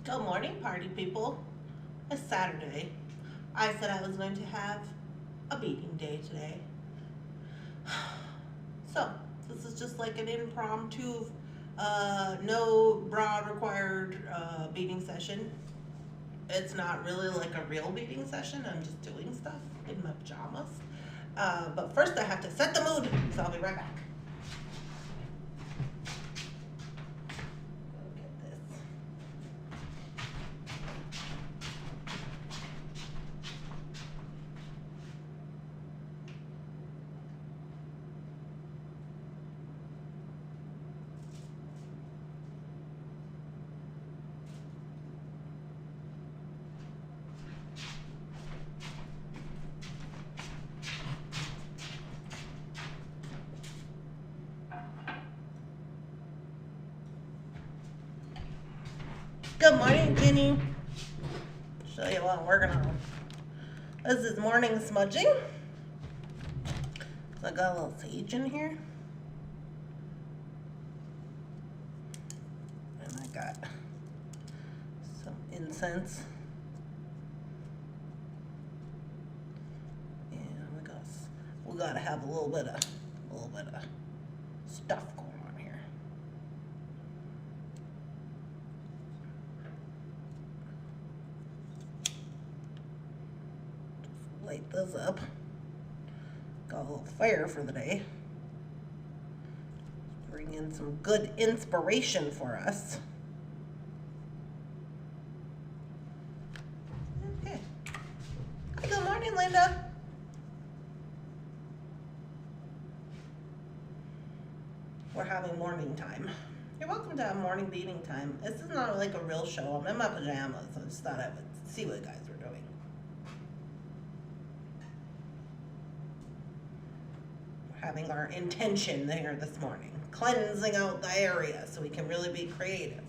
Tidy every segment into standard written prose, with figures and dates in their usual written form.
Good morning, party people. It's Saturday. I said I was going to have a beading day today. So, this is just like an impromptu, no bra required beading session. It's not really like a real beading session. I'm just doing stuff in my pajamas. But first, I have to set the mood, so I'll be right back. Look at this. Good morning, Jenny. Show you what I'm working on. This is morning smudging. So I got a little sage in here. And I got some incense. And we gotta have a little bit of stuff going on here. Light this up. Got a little fire for the day. Bring in some good inspiration for us. Okay. Good morning, Linda. We're having morning time. You're welcome to have morning beading time. This is not like a real show. I'm in my pajamas. I just thought I would see what you guys were doing. We're having our intention there this morning. Cleansing out the area so we can really be creative.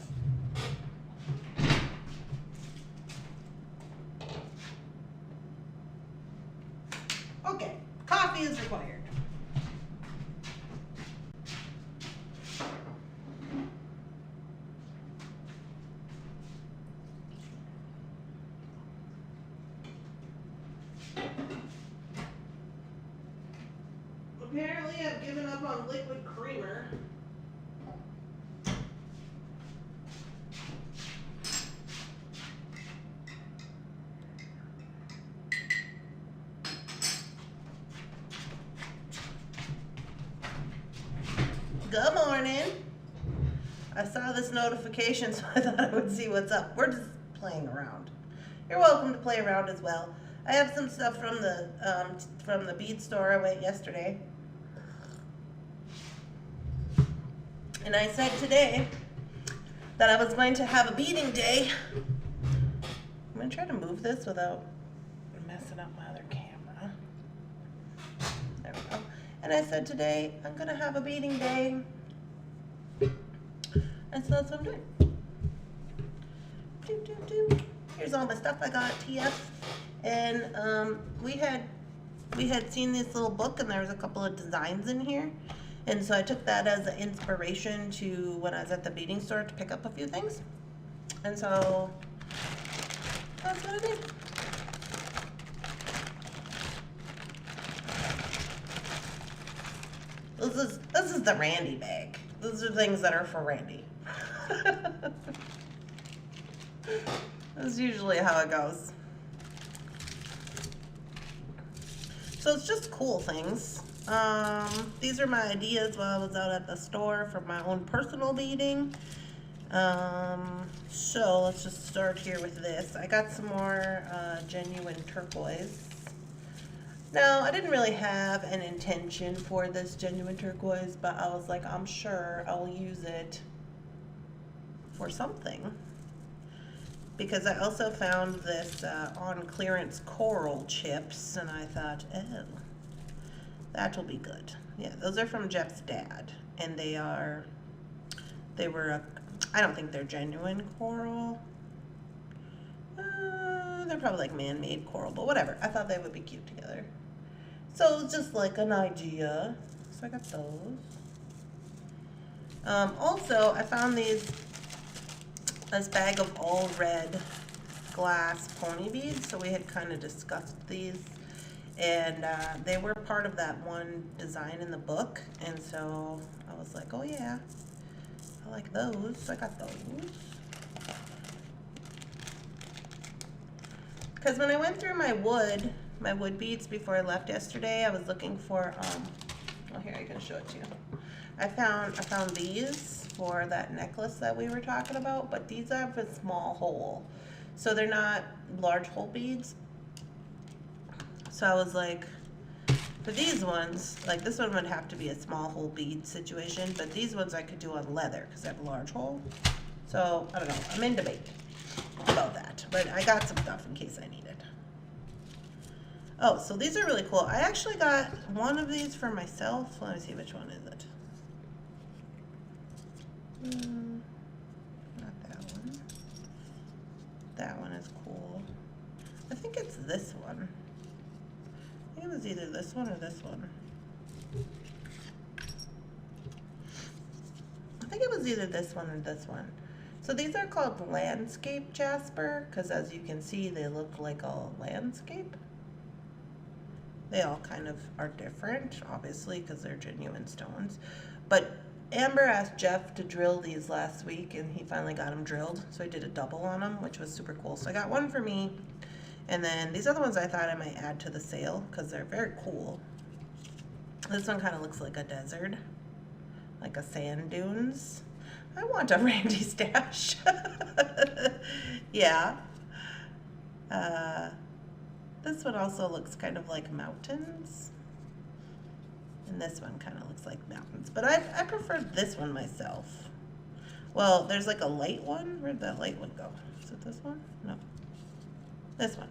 Okay, coffee is required. Apparently, I've given up on liquid creamer. Good morning. I saw this notification, so I thought I would see what's up. We're just playing around. You're welcome to play around as well. I have some stuff from the bead store I went yesterday. And I said today that I was going to have a beading day. I'm going to try to move this without messing up my other camera. There we go. And I said today I'm going to have a beading day. And so that's what I'm doing. Here's all my stuff I got at TF. And we had seen this little book, and there was a couple of designs in here. And so I took that as an inspiration to when I was at the beading store to pick up a few things. And so that's what I did. This is the Randee bag. Those are things that are for Randee. That's usually how it goes. So it's just cool things. These are my ideas while I was out at the store for my own personal beading. So let's just start here with this. I got some more genuine turquoise. Now, I didn't really have an intention for this genuine turquoise, but I was like, I'm sure I'll use it for something. Because I also found this on clearance coral chips, and I thought, oh, that will be good. Yeah, those are from Jeff's dad, and they were, I don't think they're genuine coral. They're probably like man-made coral, but whatever. I thought they would be cute together. So it's just like an idea. So I got those. Also, I found these this bag of all red glass pony beads. So we had kind of discussed these, and they were part of that one design in the book. And so I was like, oh yeah, I like those. So I got those. Because when I went through my wood beads before I left yesterday, I was looking for, well, here, I can show it to you. I found these for that necklace that we were talking about, but these have a small hole. So they're not large hole beads. So I was like, for these ones, like this one would have to be a small hole bead situation, but these ones I could do on leather because they have a large hole. So, I don't know, I'm in debate about that, but I got some stuff in case I need it. Oh, so these are really cool. I actually got one of these for myself. Let me see, which one is it? Not that one. That one is cool. I think it's this one. I think it was either this one or this one. I think it was either this one or this one. So these are called landscape jasper because, as you can see, they look like a landscape. They all kind of are different, obviously, because they're genuine stones. But Amber asked Jeff to drill these last week, and he finally got them drilled. So he did a double on them, which was super cool. So I got one for me, and then these other ones I thought I might add to the sale because they're very cool. This one kind of looks like a desert, like a sand dunes. I want a Randee stash. Yeah. This one also looks kind of like mountains. And this one kind of looks like mountains. But I prefer this one myself. Well, there's like a light one. Where'd that light one go? Is it this one? No. This one.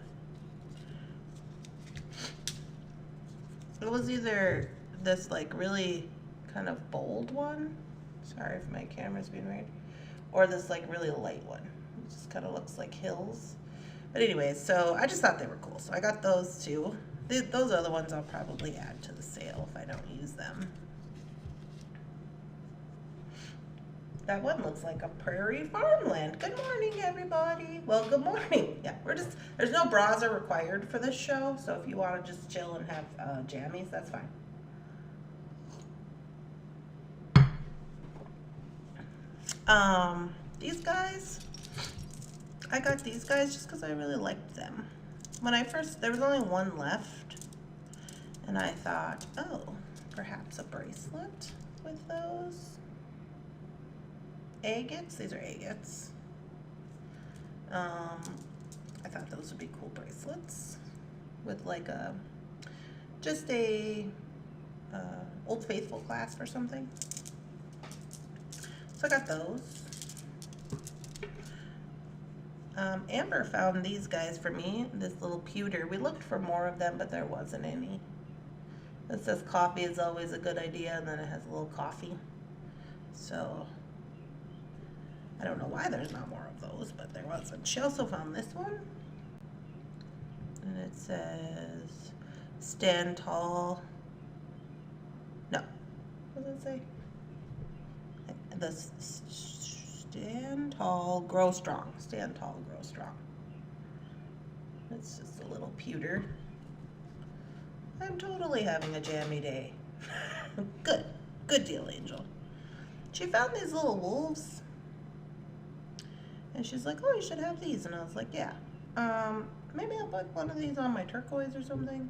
It was either this like really kind of bold one. Sorry if my camera's being weird. Or this like really light one. It just kind of looks like hills. But anyways, so I just thought they were cool. So I got those two. Those are the ones I'll probably add to the sale if I don't use them. That one looks like a prairie farmland. Good morning, everybody. Well, good morning. Yeah, there's no bras are required for this show. So if you want to just chill and have jammies, that's fine. These guys, I got these guys just because I really liked them. When I first, there was only one left, and I thought, oh, perhaps a bracelet with those. Agates, these are agates. I thought those would be cool bracelets with like just a Old Faithful clasp or something. So I got those. Amber found these guys for me, this little pewter. We looked for more of them, but there wasn't any. It says coffee is always a good idea, and then it has a little coffee. So, I don't know why there's not more of those, but there wasn't. She also found this one. And it says, stand tall. No, what does it say? This stand tall, grow strong. Stand tall, grow strong. It's just a little pewter. I'm totally having a jammy day. Good deal, Angel. She found these little wolves, and she's like, "Oh, you should have these." And I was like, "Yeah, maybe I'll put one of these on my turquoise or something."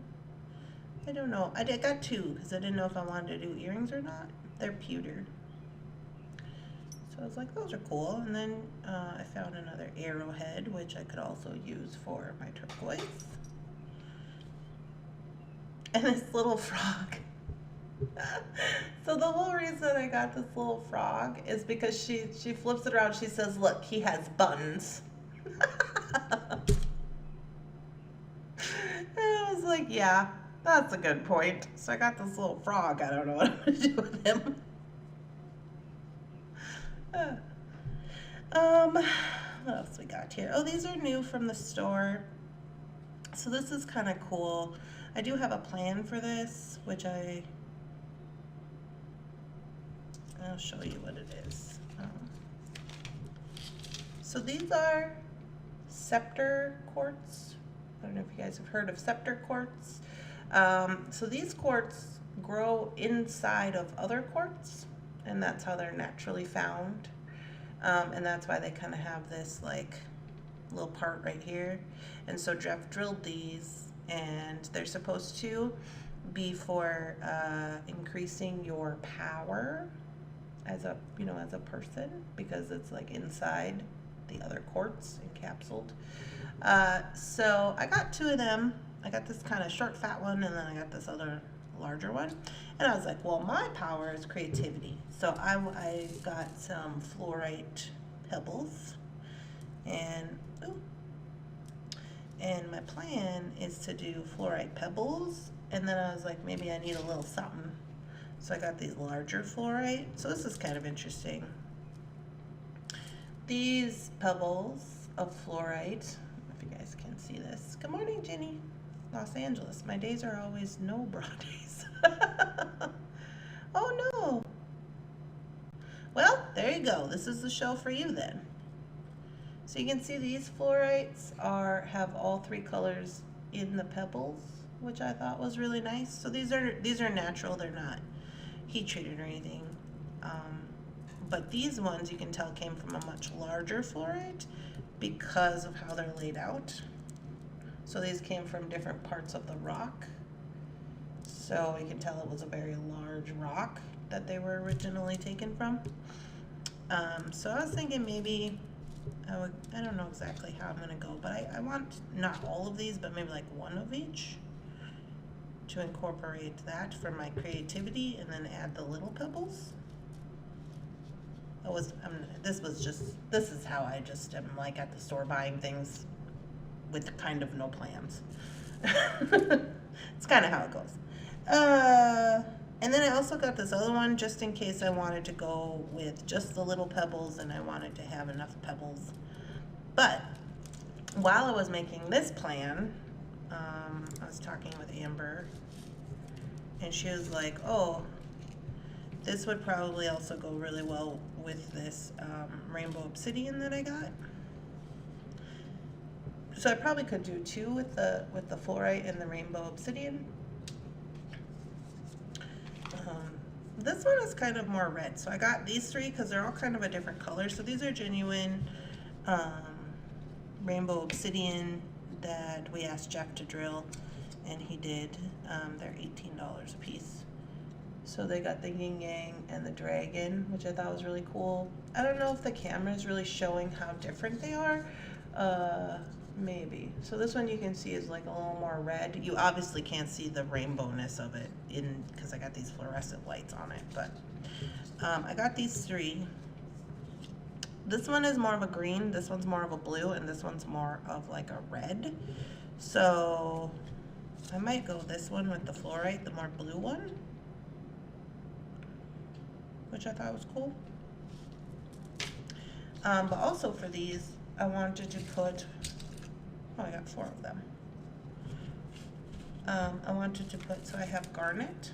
I don't know. I got two because I didn't know if I wanted to do earrings or not. They're pewter. So I was like, those are cool. And then I found another arrowhead, which I could also use for my turquoise. And this little frog. So the whole reason I got this little frog is because she flips it around. She says, look, he has buns. And I was like, yeah, that's a good point. So I got this little frog. I don't know what I'm going to do with him. What else we got here? Oh, these are new from the store. So this is kind of cool. I do have a plan for this, which I'll show you what it is. So these are scepter quartz. I don't know if you guys have heard of scepter quartz. So these quartz grow inside of other quartz, and that's how they're naturally found. And that's why they kind of have this like little part right here. And so Jeff drilled these, and they're supposed to be for increasing your power as a, you know, as a person, because it's like inside the other quartz encapsulated. So I got two of them. I got this kind of short fat one, and then I got this other larger one. And I was like, well, my power is creativity. So I got some fluorite pebbles, and my plan is to do fluorite pebbles, and then I was like, maybe I need a little something. So I got these larger fluorite. So this is kind of interesting. These pebbles of fluorite, if you guys can see this. Good morning, Jenny. Los Angeles. My days are always no bra days. Oh no. Well, there you go. This is the show for you then. So you can see these fluorites have all three colors in the pebbles, which I thought was really nice. So these are natural. They're not heat treated or anything. But these ones you can tell came from a much larger fluorite because of how they're laid out. So these came from different parts of the rock. So you can tell it was a very large rock that they were originally taken from. So I was thinking maybe I don't know exactly how I'm gonna go, but I want not all of these, but maybe like one of each to incorporate that for my creativity, and then add the little pebbles. This is how I just am like at the store buying things with kind of no plans. It's kind of how it goes. And then I also got this other one just in case I wanted to go with just the little pebbles and I wanted to have enough pebbles. But while I was making this plan, I was talking with Amber, and she was like, oh, this would probably also go really well with this rainbow obsidian that I got. So I probably could do two with the fluorite and the rainbow obsidian. This one is kind of more red, so I got these three because they're all kind of a different color. So these are genuine rainbow obsidian that we asked Jeff to drill, and he did. They're $18 a piece. So they got the yin yang and the dragon, which I thought was really cool. I don't know if the camera is really showing how different they are. Maybe. So this one you can see is like a little more red. You obviously can't see the rainbowness of it because I got these fluorescent lights on it. But I got these three. This one is more of a green, this one's more of a blue, and this one's more of like a red. So I might go this one with the fluorite, the more blue one, which I thought was cool. But also for these, I wanted to put, oh, I got 4 of them. I wanted to put, so I have garnet,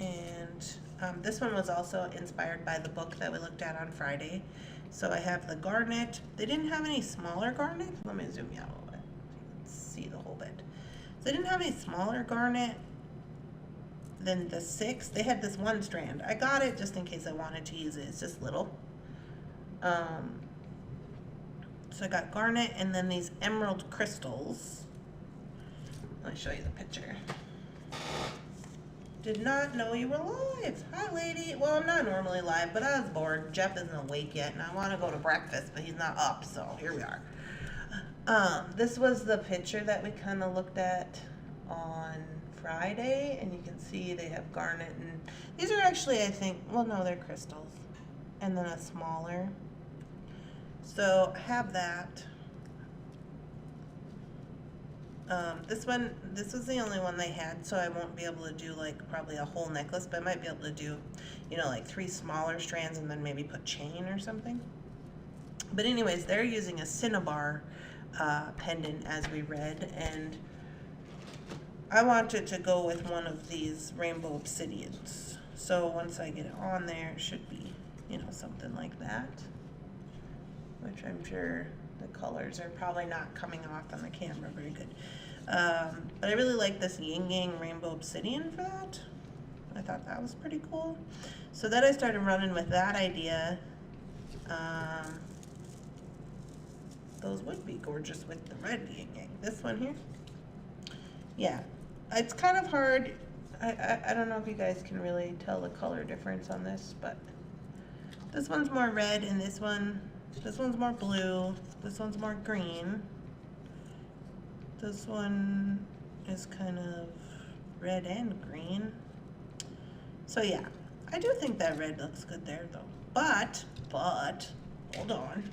and this one was also inspired by the book that we looked at on Friday. So I have the garnet. They didn't have any smaller garnet. Let me zoom you out a little bit so you can see the whole bit. So they didn't have any smaller garnet than the 6. They had this one strand. I got it just in case I wanted to use it. It's just little. So I got garnet, and then these emerald crystals. Let me show you the picture. Did not know you were live. Hi, lady. Well, I'm not normally live, but I was bored. Jeff isn't awake yet, and I want to go to breakfast, but he's not up, so here we are. This was the picture that we kind of looked at on Friday, and you can see they have garnet, and these are actually, I think, well, no, they're crystals, and then a smaller. So I have that. This was the only one they had, so I won't be able to do like probably a whole necklace, but I might be able to do, you know, like 3 smaller strands and then maybe put chain or something. But anyways, they're using a cinnabar pendant as we read, and I wanted to go with one of these rainbow obsidians. So once I get it on there, it should be you know, something like that, which I'm sure the colors are probably not coming off on the camera very good. But I really like this Yin Yang Rainbow Obsidian for that. I thought that was pretty cool. So then I started running with that idea. Those would be gorgeous with the red Yin Yang. This one here. Yeah, it's kind of hard. I don't know if you guys can really tell the color difference on this, but this one's more red and this one's more blue. This one's more green. This one is kind of red and green. So yeah, I do think that red looks good there though. But, hold on.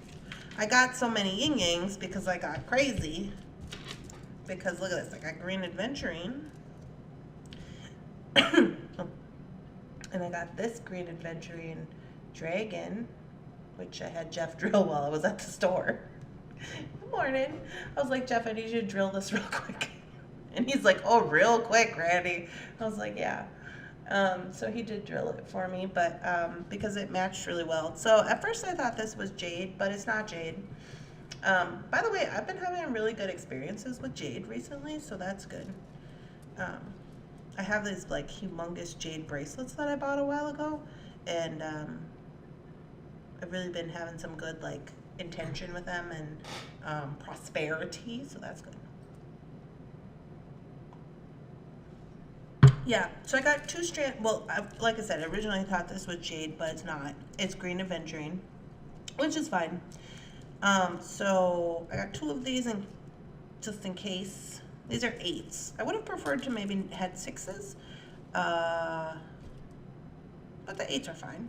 I got so many yin yangs because I got crazy. Because look at this, I got green adventuring. And I got this green adventuring dragon, which I had Jeff drill while I was at the store. Good morning. I was like, Jeff, I need you to drill this real quick. And he's like, oh, real quick, Randee. I was like, yeah. So he did drill it for me, but because it matched really well. So at first I thought this was jade, but it's not jade. By the way, I've been having really good experiences with jade recently, so that's good. I have these like humongous jade bracelets that I bought a while ago, and I've really been having some good like intention with them and prosperity, so that's good. Yeah, so I got two strand. Well, like I said, I originally thought this was jade, but it's not. It's green aventurine, which is fine. So I got two of these, and just in case. These are 8s. I would have preferred to maybe had 6s, but the 8s are fine.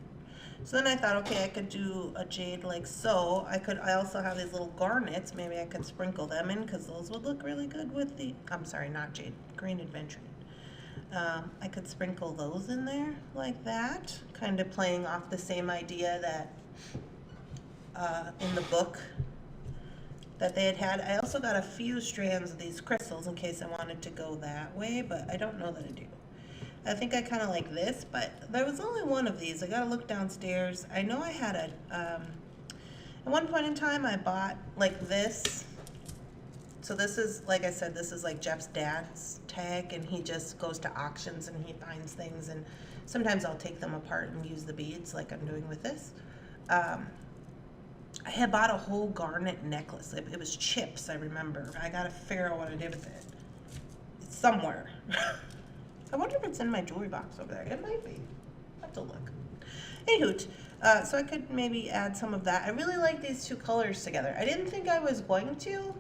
So then I thought, okay, I could do a jade like so. I also have these little garnets. Maybe I could sprinkle them in because those would look really good with the. I'm sorry, not jade. Green aventurine. I could sprinkle those in there like that, kind of playing off the same idea that in the book that they had. I also got a few strands of these crystals in case I wanted to go that way, but I don't know that I do. I think I kind of like this, but there was only one of these. I gotta look downstairs. I know I had a, at one point in time I bought like this. So this is, like I said, this is like Jeff's dad's tag, and he just goes to auctions and he finds things, and sometimes I'll take them apart and use the beads like I'm doing with this. I had bought a whole garnet necklace. It was chips, I remember. I gotta figure out what I did with it. It's somewhere. I wonder if it's in my jewelry box over there. It might be. I'll have to look. Anywho, so I could maybe add some of that. I really like these two colors together. I didn't think I was going to,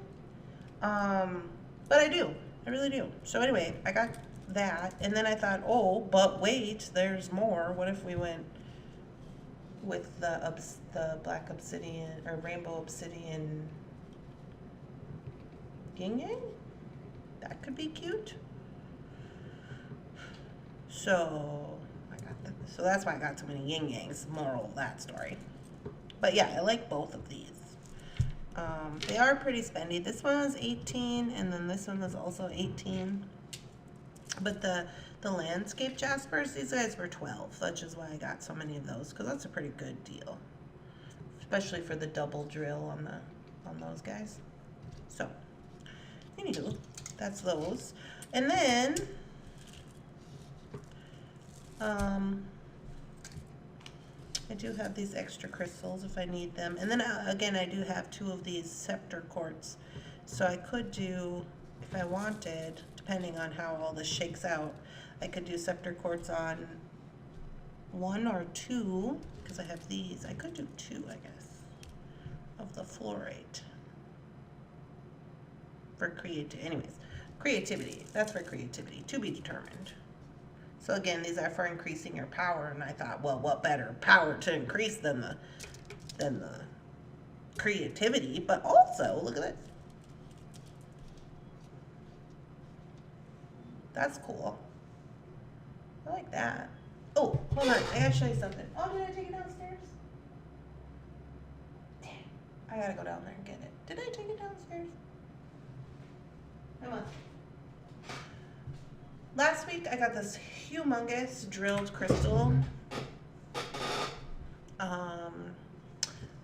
but I do. I really do. So anyway, I got that, and then I thought, oh, but wait, there's more. What if we went with the black obsidian or rainbow obsidian yin yang? That could be cute. So so that's why I got so many yin yangs. Moral of that story. But yeah, I like both of these. They are pretty spendy. This one was 18, and then this one was also 18. But the landscape jaspers, these guys were 12. That's just why I got so many of those, because that's a pretty good deal, especially for the double drill on those guys. So, anywho, that's those. And then, I do have these extra crystals if I need them. And then again, I do have 2 of these scepter quartz. So I could do, if I wanted, depending on how all this shakes out, I could do scepter quartz on 1 or 2, because I have these. I could do 2, I guess, of the fluorite. For creativity. That's for creativity, to be determined. So again, these are for increasing your power, and I thought, well, what better power to increase than the creativity? But also, look at this. That's cool. I like that. Oh, hold on. I gotta show you something. Oh, did I take it downstairs? Damn. I gotta go down there and get it. Did I take it downstairs? Come on. Last week I got this humongous drilled crystal.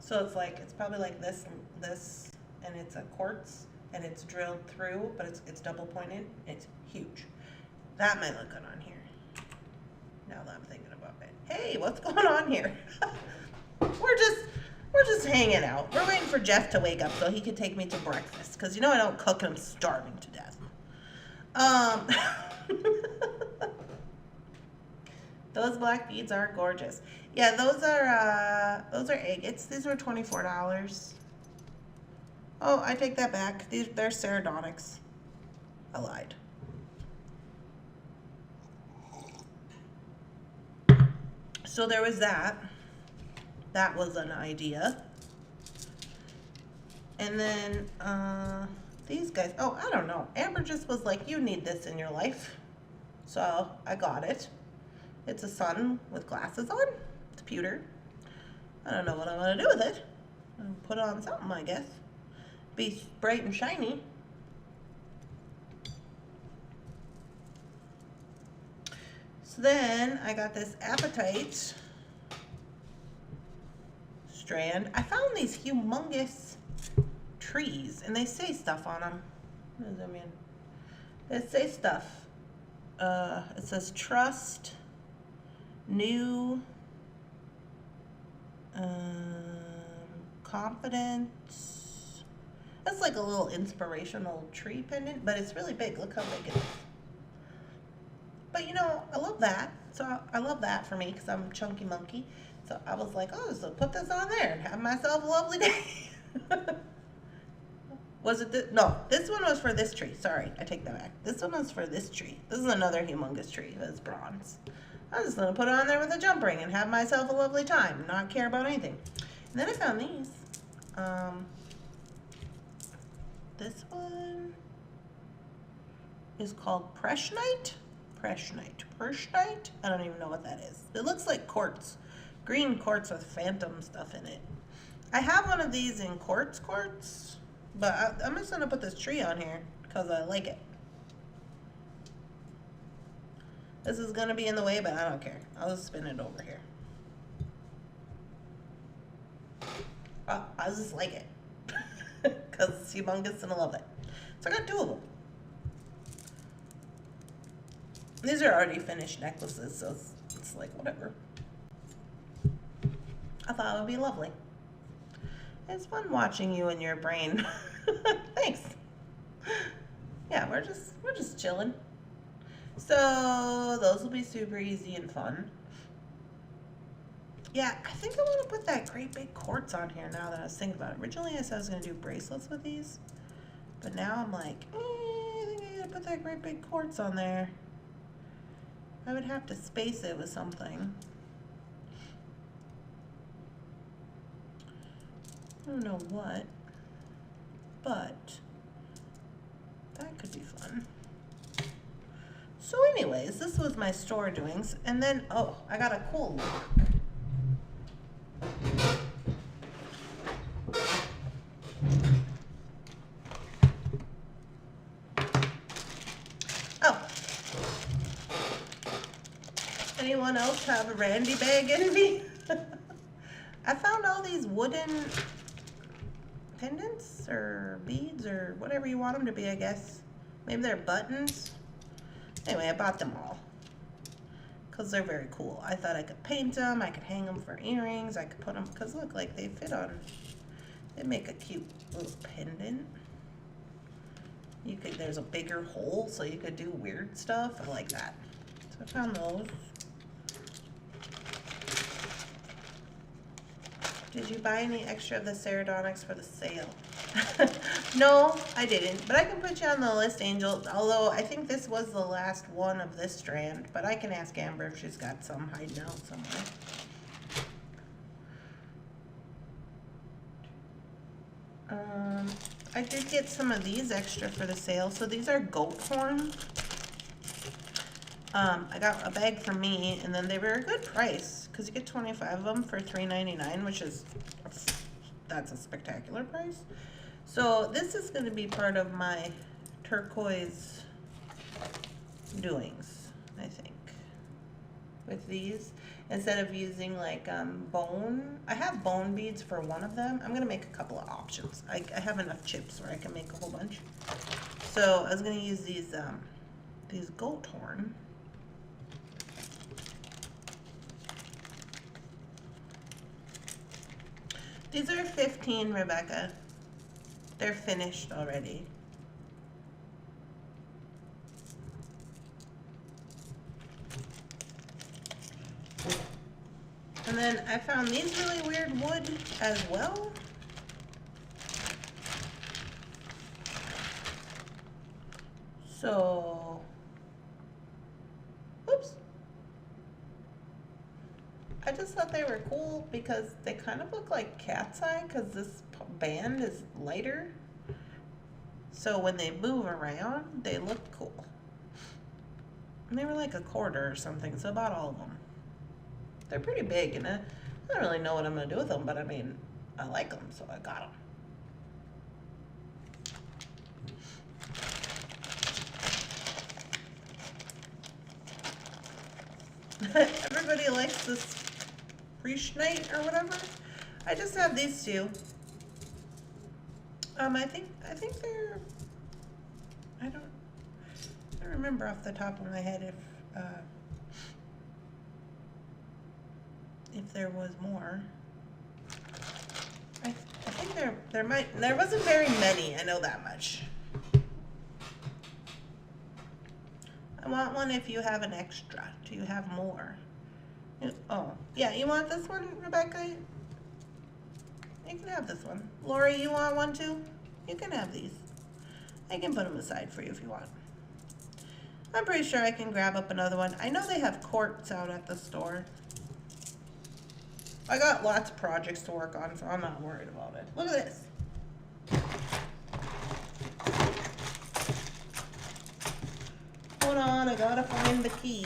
So it's like, it's probably like this and this, and it's a quartz, and it's drilled through, but it's double pointed. It's huge. That might look good on here. Now that I'm thinking about it. Hey, what's going on here? We're just hanging out. We're waiting for Jeff to wake up so he can take me to breakfast. Because you know I don't cook and I'm starving to death. Those black beads are gorgeous. Yeah, those are agates. These were $24. Oh, I take that back. They're sardonyx. I lied. So there was that. That was an idea. And then these guys. Oh, I don't know. Amber just was like, you need this in your life. So I got it. It's a sun with glasses on. It's pewter. I don't know what I'm going to do with it. I'll put on something, I guess. Be bright and shiny. So then I got this apatite strand. I found these humongous trees, and they say stuff on them. What does that mean? They say stuff. It says trust, new, confidence. That's like a little inspirational tree pendant, but it's really big. Look how big it is. But you know, I love that. So I love that for me because I'm a chunky monkey. So I was like, oh, so put this on there and have myself a lovely day. Was it this? No, this one was for this tree. Sorry, I take that back. This one was for this tree. This is another humongous tree. It's bronze. I'm just going to put it on there with a jump ring and have myself a lovely time and not care about anything. And then I found these. This one is called Preshnite. Preshnite. I don't even know what that is. It looks like quartz. Green quartz with phantom stuff in it. I have one of these in quartz, but I'm just going to put this tree on here because I like it. This is going to be in the way, but I don't care. I'll just spin it over here. I just like it because it's humongous and I love it. So I got two of them. These are already finished necklaces, so it's like whatever. I thought it would be lovely. It's fun watching you and your brain. Thanks. Yeah, we're just chilling. So those will be super easy and fun. Yeah, I think I want to put that great big quartz on here now that I was thinking about it. Originally I said I was going to do bracelets with these, but now I'm like, I think I gotta put that great big quartz on there. I would have to space it with something. I don't know what, but that could be fun. So anyways, this was my store doings. And then, oh, I got a cool lock. Oh. Anyone else have a Randee bag envy? I found all these wooden pendants or beads or whatever you want them to be, I guess. Maybe they're buttons. Anyway, I bought them all because they're very cool. I thought I could paint them, I could hang them for earrings, I could put them, because look, like they fit on, they make a cute little pendant. You could, there's a bigger hole so you could do weird stuff. I like that. So I found those. Did you buy any extra of the sardonyx for the sale? No, I didn't, but I can put you on the list, Angel, although I think this was the last one of this strand, but I can ask Amber if she's got some hiding out somewhere. I did get some of these extra for the sale. So these are goat horn. I got a bag for me, and then they were a good price because you get 25 of them for $3.99, which is, that's a spectacular price. So this is going to be part of my turquoise doings, I think, with these. instead of using like bone. I have bone beads for one of them. I'm gonna make a couple of options. I have enough chips where I can make a whole bunch. So I was gonna use these goat horn. These are 15, Rebecca. They're finished already. And then I found these really weird wood as well. So, oops. I just thought they were cool because they kind of look like cat's eye because this band is lighter. So when they move around, they look cool. And they were like a quarter or something, so about all of them. They're pretty big, and I don't really know what I'm going to do with them, but I mean, I like them, so I got them. Everybody likes this Preach Night or whatever. I just have these two. I think they're, I don't remember off the top of my head if there was more. I think there wasn't very many, I know that much. I want one if you have an extra. Do you have more? Oh, yeah, you want this one, Rebecca? You can have this one. Lori, you want one too? You can have these. I can put them aside for you if you want. I'm pretty sure I can grab up another one. I know they have quartz out at the store. I got lots of projects to work on, so I'm not worried about it. Look at this. Hold on, I gotta find the key.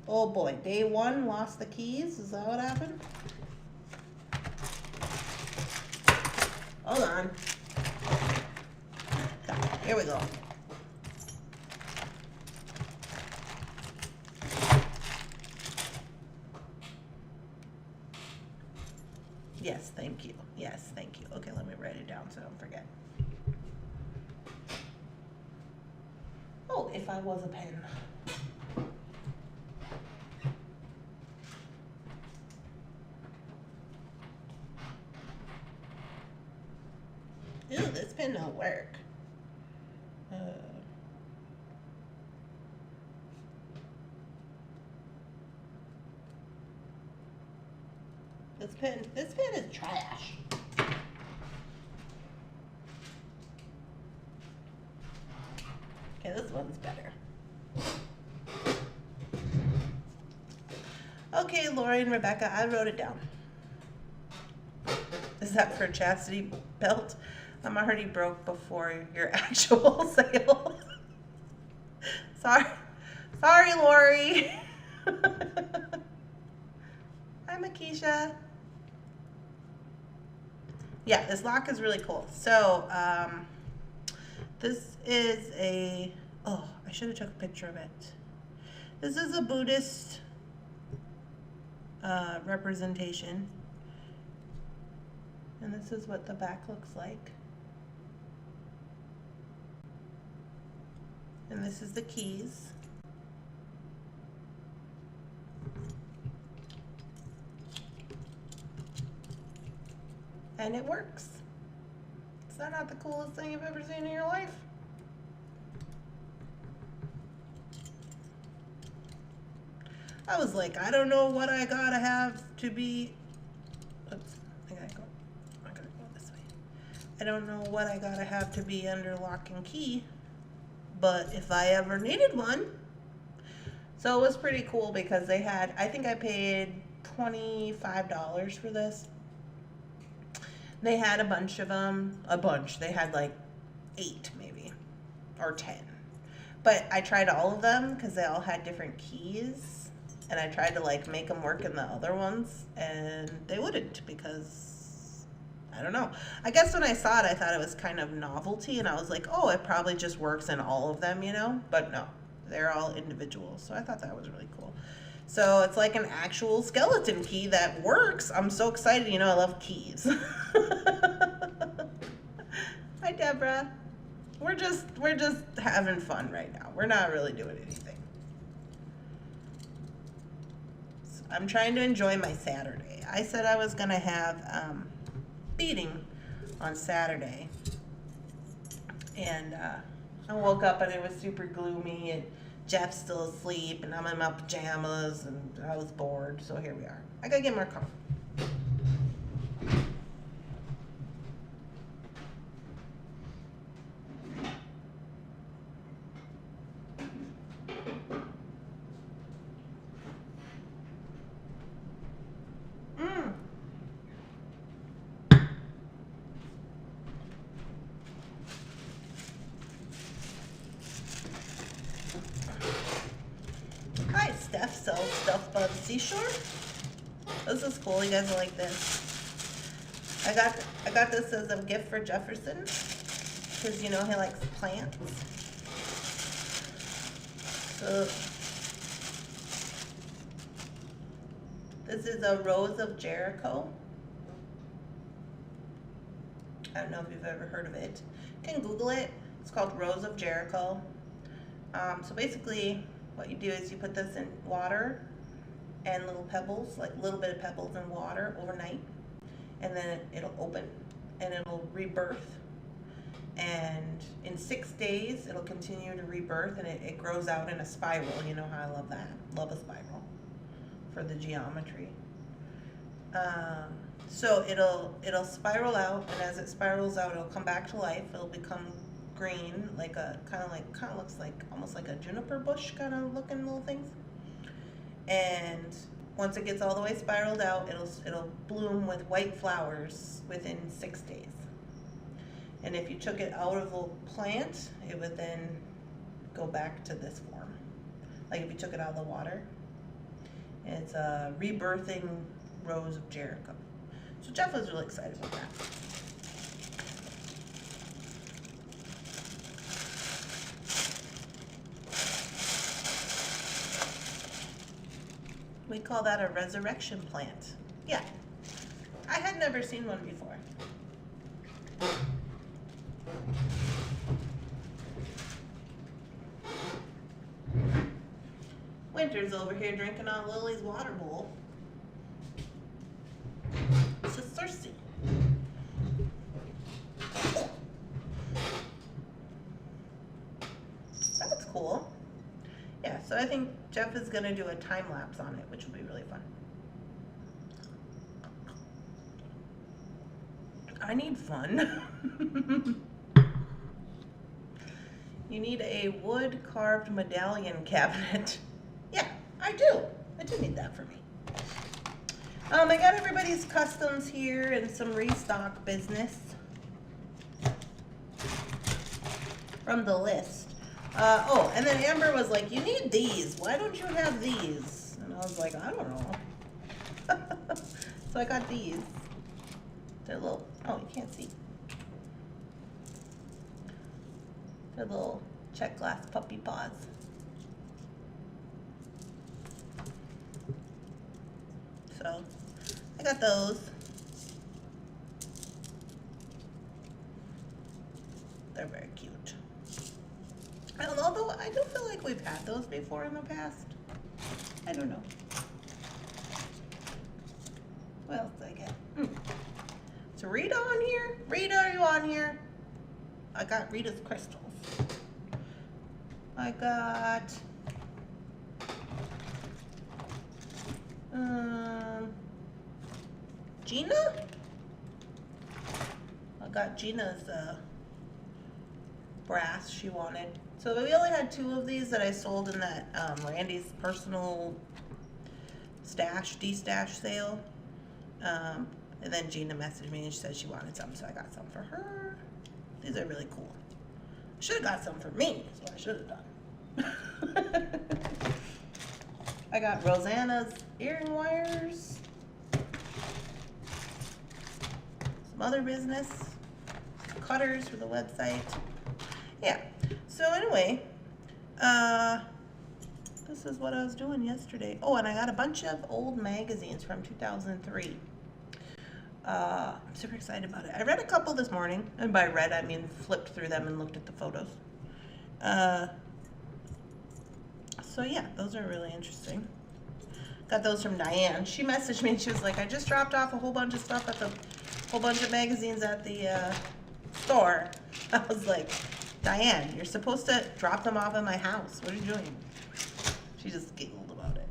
Oh boy, day one, lost the keys. Is that what happened? Hold on. Here we go. Yes, thank you. Yes, thank you. Okay, let me write it down so I don't forget. Oh, if I was a pen. Ew, this pen don't work. This pen is trash. Okay, this one's better. Okay, Lori and Rebecca, I wrote it down. Is that for a chastity belt? I'm already broke before your actual sale. Sorry, Lori. Hi, Makisha. Yeah, this lock is really cool. So, this is a, oh, I should have took a picture of it. This is a Buddhist representation. And this is what the back looks like. And this is the keys. And it works. Is that not the coolest thing you've ever seen in your life? I was like, I don't know what I gotta have to be, oops, I gotta go this way. I don't know what I gotta have to be under lock and key, but if I ever needed one. So it was pretty cool because they had, I think I paid $25 for this. They had a bunch of them, they had like 8 maybe, or 10. But I tried all of them because they all had different keys, and I tried to like make them work in the other ones, and they wouldn't because, I don't know. I guess when I saw it, I thought it was kind of novelty, and I was like, oh, it probably just works in all of them, you know? But no, They're all individual. So I thought that was really cool. So it's like an actual skeleton key that works. I'm so excited. You know, I love keys. Hi, Deborah. We're just having fun right now. We're not really doing anything. So I'm trying to enjoy my Saturday. I said I was gonna have beading on Saturday, and I woke up and it was super gloomy, and Jeff's still asleep, and I'm in my pajamas, and I was bored. So here we are. I gotta get more coffee. Hi, Steph sells stuff by the seashore. This is cool. You guys will like this. I got this as a gift for Jefferson because you know he likes plants. So this is a Rose of Jericho. I don't know if you've ever heard of it. You can Google it. It's called Rose of Jericho. So basically, what you do is you put this in water and little pebbles, like a little bit of pebbles in water overnight, and then it'll open and it'll rebirth. And in 6 days, it'll continue to rebirth, and it grows out in a spiral. You know how I love that. Love a spiral for the geometry. So it'll spiral out, and as it spirals out, it'll come back to life. It'll become green, like a kind of looks like almost like a juniper bush kind of looking little things. And once it gets all the way spiraled out, it'll bloom with white flowers within 6 days. And if you took it out of the plant, it would then go back to this form. Like if you took it out of the water. And it's a rebirthing Rose of Jericho. So Jeff was really excited about that. We call that a resurrection plant. Yeah, I had never seen one before. Winter's over here drinking on Lily's water bowl. She's thirsty. That's cool. Yeah, so I think Jeff is going to do a time lapse on it, which will be really fun. I need fun. You need a wood carved medallion cabinet. Yeah, I do. I do need that for me. I got everybody's customs here and some restock business from the list. Oh, and then Amber was like, you need these. Why don't you have these? And I was like, I don't know. So I got these. They're little, oh, you can't see. They're little check glass puppy paws. So I got those. They're very cute. And although I do feel like we've had those before in the past. I don't know. What else did I get? Is Rita on here? Rita, are you on here? I got Rita's crystals. I got Gina? I got Gina's brass she wanted. So we only had 2 of these that I sold in that Randee's personal stash, de-stash sale. And then Gina messaged me and she said she wanted some, so I got some for her. These are really cool. I should have got some for me, is what I should have done. I got Rosanna's earring wires. Some other business. Cutters for the website. Yeah. So anyway, This is what I was doing yesterday. Oh, and I got a bunch of old magazines from 2003. I'm super excited about it. I read a couple this morning, and by read I mean flipped through them and looked at the photos. So yeah, those are really interesting. Got those from Diane. She messaged me and she was like, I just dropped off a whole bunch of stuff at the, whole bunch of magazines at the store. I was like, Diane, you're supposed to drop them off at my house. What are you doing? She just giggled about it.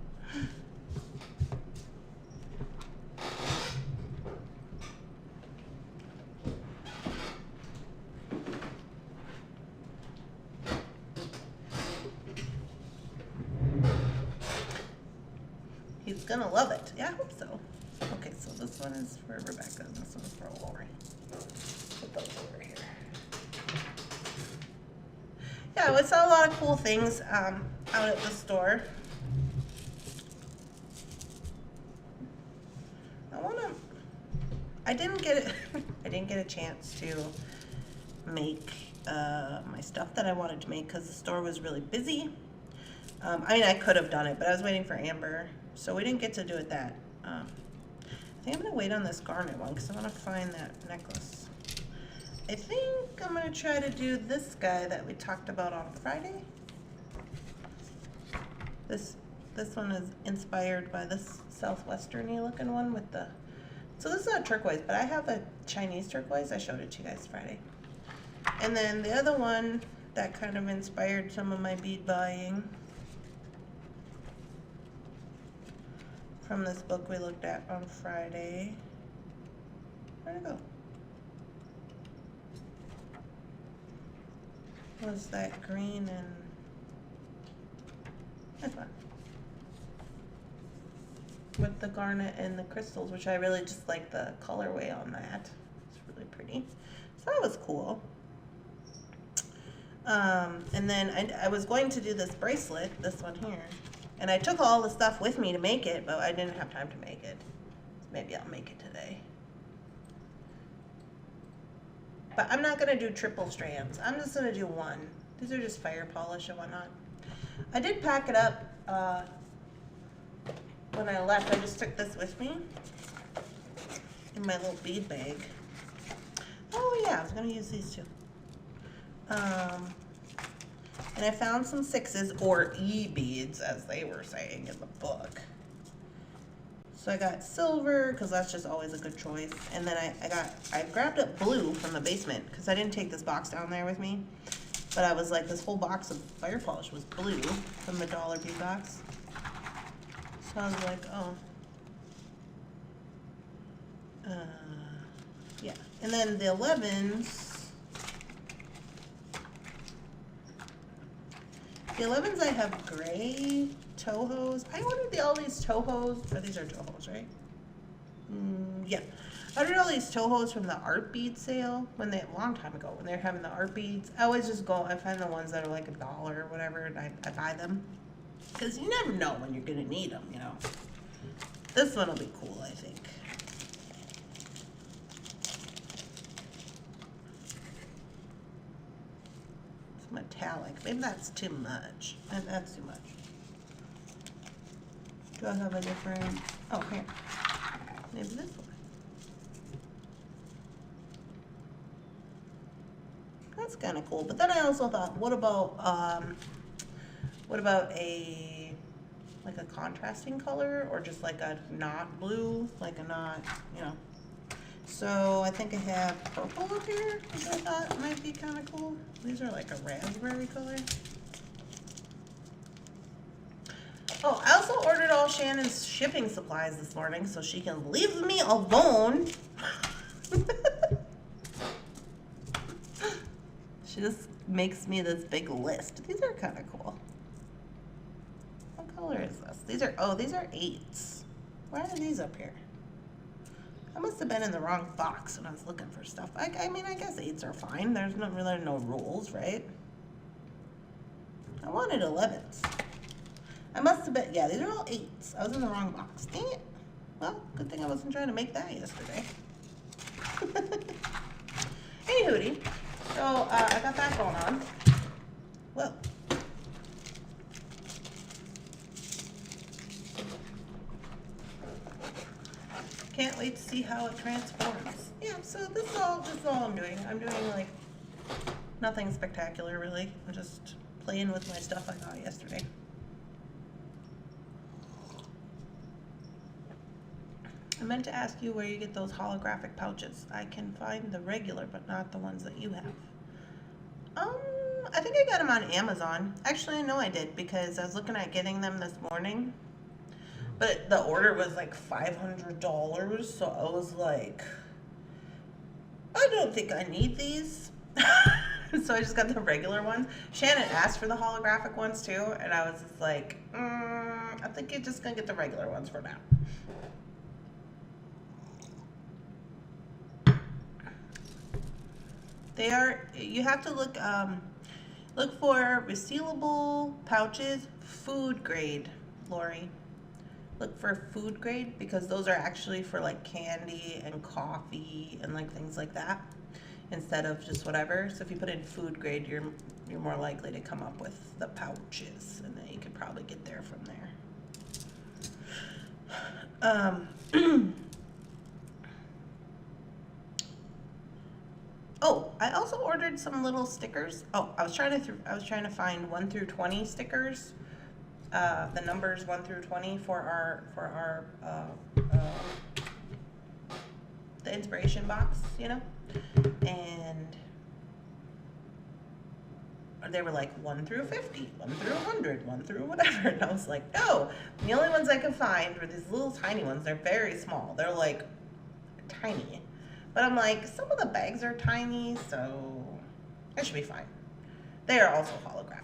He's gonna love it. Yeah, I hope so. Okay, so this one is for Rebecca and this one is for Lori. Put those over here. Yeah, we saw a lot of cool things out at the store. I didn't get a chance to make my stuff that I wanted to make because the store was really busy. I mean, I could have done it, but I was waiting for Amber, so we didn't get to do it that. I think I'm gonna wait on this garnet one because I want to find that necklace. I think I'm gonna try to do this guy that we talked about on Friday. This one is inspired by this southwesterny looking one with the. So this is a turquoise, but I have a Chinese turquoise. I showed it to you guys Friday. And then the other one that kind of inspired some of my bead buying from this book we looked at on Friday. Where'd it go? Was that green and this one? With the garnet and the crystals, which I really just like the colorway on that. It's really pretty. So that was cool. And then I was going to do this bracelet, this one here, and I took all the stuff with me to make it, but I didn't have time to make it. So maybe I'll make it today. But I'm not gonna do triple strands. I'm just gonna do one. These are just fire polish and whatnot. I did pack it up when I left. I just took this with me in my little bead bag. Oh yeah, I was gonna use these too. And I found some 6s, or E-beads, as they were saying in the book. So I got silver, because that's just always a good choice. And then I grabbed up blue from the basement, because I didn't take this box down there with me. But I was like, this whole box of fire polish was blue from the dollar bead box. So I was like, oh. Yeah. And then the 11s. The 11s I have gray Tohos. I ordered all these Tohos, or these are Tohos, right? Yeah. I ordered all these Tohos from the art bead sale a long time ago when they were having the art beads. I always just go, I find the ones that are like $1 or whatever, and I buy them. Because you never know when you're going to need them, you know. This one will be cool, I think. It's metallic. Maybe that's too much. Maybe that's too much. Do I have a different... Oh, here. Maybe this one. That's kind of cool. But then I also thought, what about like a contrasting color, or just like a not blue, like a not, you know. So I think I have purple up here, which I thought might be kind of cool. These are like a raspberry color. Oh, I also ordered all Shannon's shipping supplies this morning so she can leave me alone. She just makes me this big list. These are kind of cool. What color is this? These are 8s. Why are these up here? I must have been in the wrong box when I was looking for stuff. I mean, I guess 8s are fine. There's not really no rules, right? I wanted 11s. I must have been, yeah, these are all 8s. I was in the wrong box. Dang it. Well, good thing I wasn't trying to make that yesterday. Anywhooty. So, I got that going on. Whoa. Can't wait to see how it transforms. Yeah, so this is all I'm doing. I'm doing like nothing spectacular really. I'm just playing with my stuff I got yesterday. I meant to ask you where you get those holographic pouches. I can find the regular, but not the ones that you have. I think I got them on Amazon. Actually, I know I did because I was looking at getting them this morning. But the order was like $500, so I was like, I don't think I need these. So I just got the regular ones. Shannon asked for the holographic ones too, and I was just like, I think you're just gonna get the regular ones for now. They are, you have to look for resealable pouches, food grade, Lori. Look for food grade because those are actually for like candy and coffee and like things like that instead of just whatever. So if you put in food grade, you're more likely to come up with the pouches, and then you could probably get there from there. Oh, I also ordered some little stickers. Oh, I was trying to find 1 through 20 stickers. The numbers 1 through 20 for our the inspiration box, you know, and they were like 1 through 50, 1 through 100, 1 through whatever, and I was like, no. The only ones I could find were these little tiny ones. They're very small. They're like tiny. But I'm like, some of the bags are tiny, so it should be fine. They are also holographic.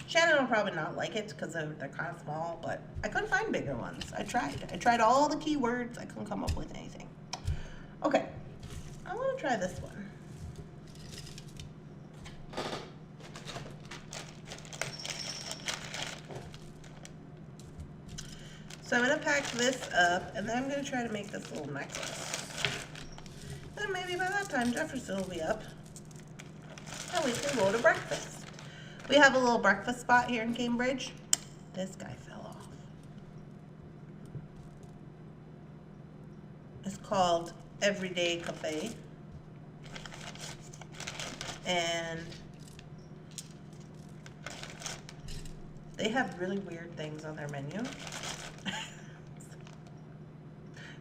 Shannon will probably not like it because they're kind of small, but I couldn't find bigger ones. I tried all the keywords. I couldn't come up with anything. Okay, I want to try this one. So I'm going to pack this up, and then I'm going to try to make this little necklace. And maybe by that time Jefferson will be up and we can go to breakfast. We have a little breakfast spot here in Cambridge. This guy fell off. It's called Everyday Cafe. And they have really weird things on their menu.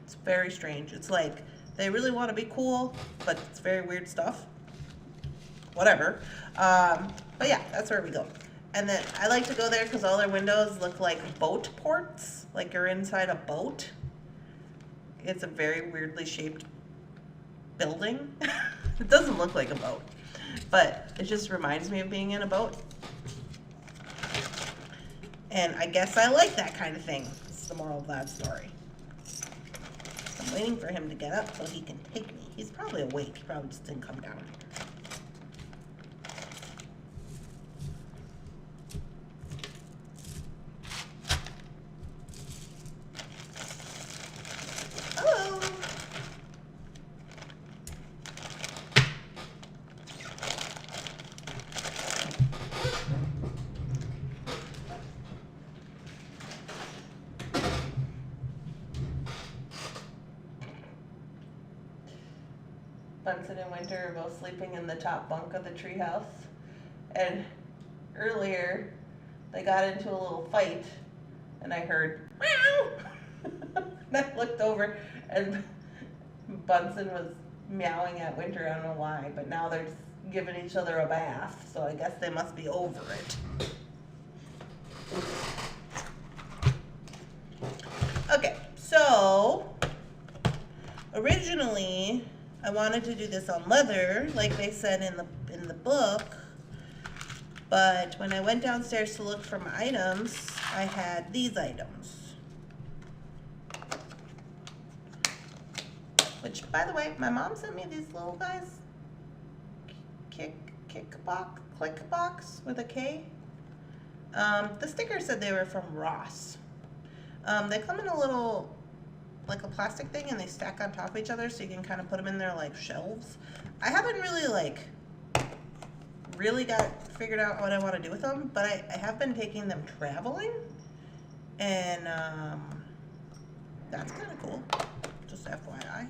It's very strange. It's like they really want to be cool, but it's very weird stuff. Whatever. But yeah, that's where we go. And then I like to go there because all their windows look like boat ports, like you're inside a boat. It's a very weirdly shaped building. It doesn't look like a boat, but it just reminds me of being in a boat. And I guess I like that kind of thing. It's the moral of that story. I'm waiting for him to get up so he can take me. He's probably awake. He probably just didn't come down. Hello. Bunsen and Winter are both sleeping in the top bunk of the treehouse, and earlier they got into a little fight, and I heard meow. And I looked over, and Bunsen was meowing at Winter. I don't know why, but now they're just giving each other a bath, so I guess they must be over it. Okay, so originally I wanted to do this on leather, like they said in the book, but when I went downstairs to look for my items, I had these items. Which, by the way, my mom sent me these little guys. Click box with a K. The sticker said they were from Ross. They come in a little, like a plastic thing, and they stack on top of each other so you can kind of put them in there like shelves. I haven't really got figured out what I want to do with them, but I have been taking them traveling, and that's kind of cool. Just just FYI.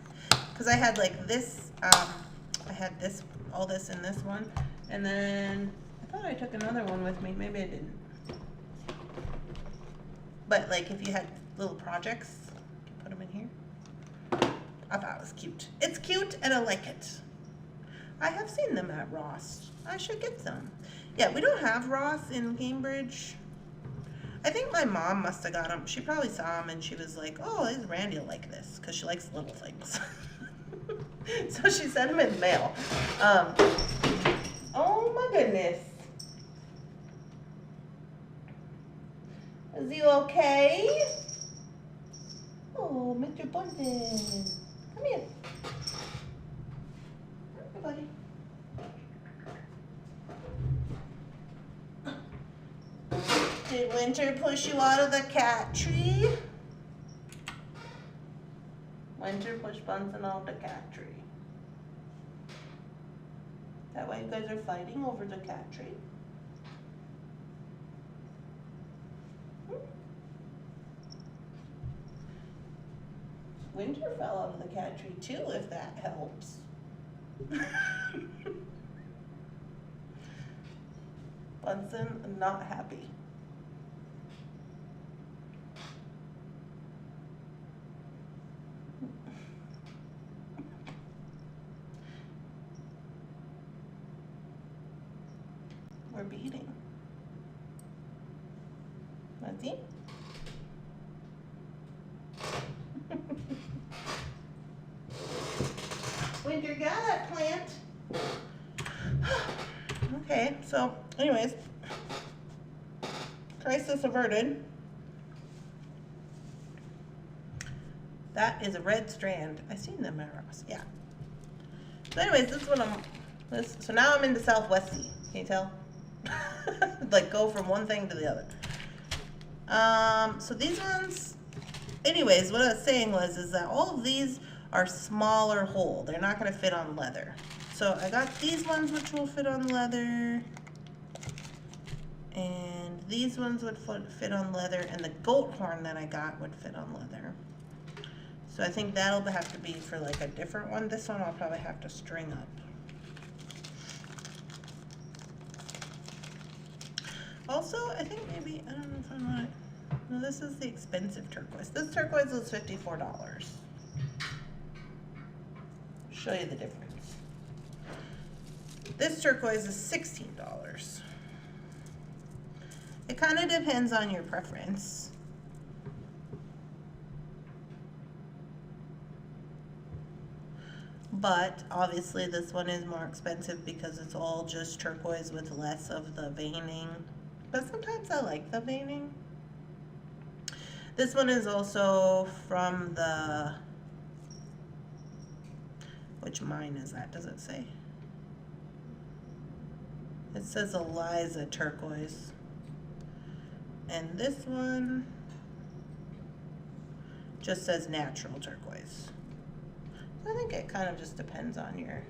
Because I had like this, I had this, all this in this one, and then I thought I took another one with me. Maybe I didn't. But like if you had little projects, you can put them in here. I thought it was cute. It's cute and I like it. I have seen them at Ross. I should get some. Yeah, we don't have Ross in Cambridge. I think my mom must have got them. She probably saw them and she was like, oh, Randee will like this, because she likes little things. So she sent them in the mail. Oh my goodness. Is he okay? Oh, Mr. Bunsen. Come here. Hey, buddy. Did Winter push you out of the cat tree? Winter pushed Bunsen out of the cat tree. That why you guys are fighting over the cat tree? Winter fell out of the cat tree too, if that helps. Bunsen not happy. We're beading. Let's see. Winter got that plant. Okay, so anyways, crisis averted. That is a red strand. I seen them at Ross. Yeah. So anyways, this is what so now I'm into Southwesty. Can you tell? Like go from one thing to the other. So these ones, anyways, what I was saying is that all of these are smaller hole. They're not going to fit on leather. So I got these ones which will fit on leather. And these ones would fit on leather. And the goat horn that I got would fit on leather. So I think that'll have to be for like a different one. This one I'll probably have to string up. Also, I think maybe, I don't know if I want it. No, this is the expensive turquoise. This turquoise is $54. Show you the difference. This turquoise is $16. It kind of depends on your preference. But obviously this one is more expensive because it's all just turquoise with less of the veining. But sometimes I like the veining. This one is also from the, which mine is that? Does it say? It says Eliza turquoise. And this one just says natural turquoise. I think it kind of just depends on your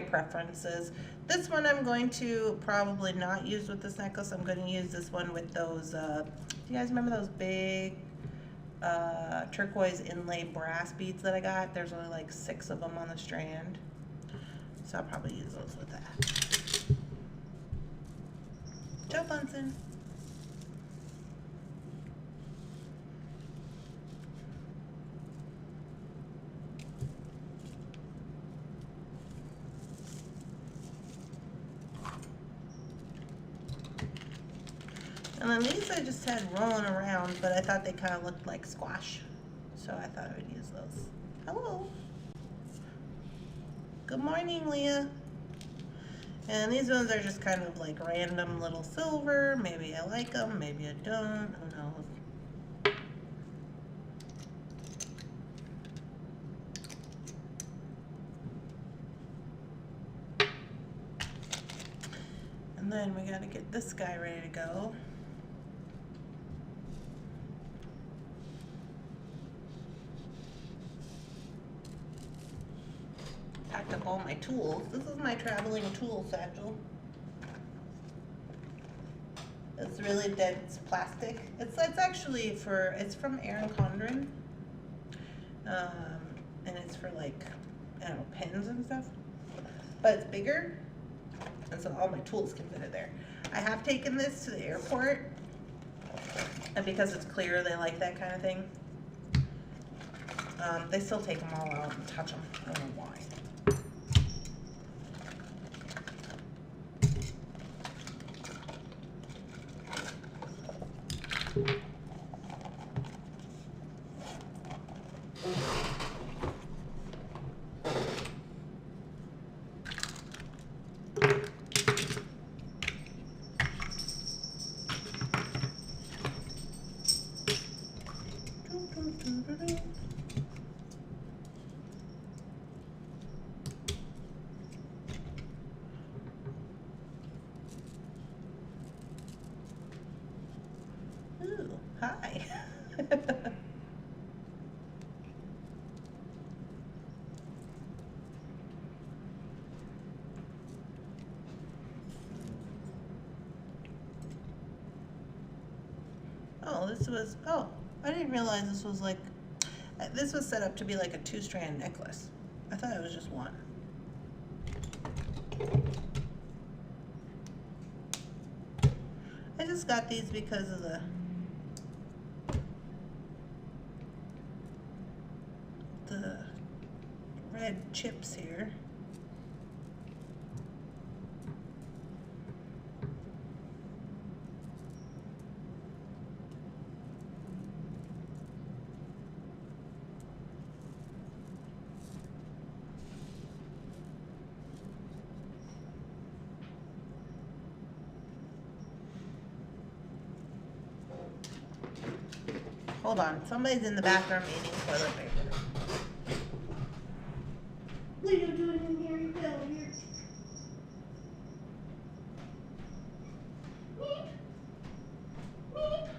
preferences. This one I'm going to probably not use with this necklace. I'm going to use this one with those, do you guys remember those big turquoise inlay brass beads that I got? There's only like 6 of them on the strand. So I'll probably use those with that. Joe Bunsen. And then these I just had rolling around, but I thought they kind of looked like squash. So I thought I would use those. Hello. Good morning, Leah. And these ones are just kind of like random little silver. Maybe I like them, maybe I don't. Who knows? And then we got to get this guy ready to go. Packed up all my tools. This is my traveling tool satchel. It's really dense plastic. It's actually it's from Erin Condren. and it's for like, I don't know, pens and stuff, but it's bigger, and so all my tools can fit in there. I have taken this to the airport, and because it's clear, they like that kind of thing. They still take them all out and touch them. I don't know why. Ooh, hi. Oh, I didn't realize this was like, this was set up to be like a 2-strand necklace. I thought it was just one. I just got these because of the red chips here. Hold on, somebody's in the bathroom eating toilet paper. What are you doing in here? You fell here. Meep. Meep.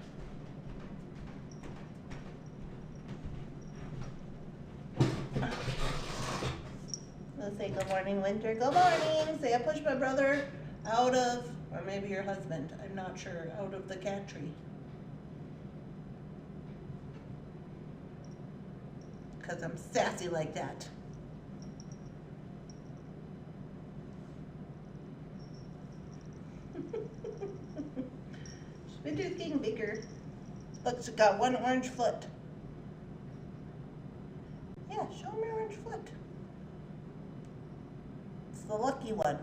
Let's say good morning, Winter. Good morning. Say I pushed my brother out of, or maybe your husband, I'm not sure, out of the cat tree. Because I'm sassy like that. Winter's getting bigger. Look, she's got one orange foot. Yeah, show me your orange foot. It's the lucky one.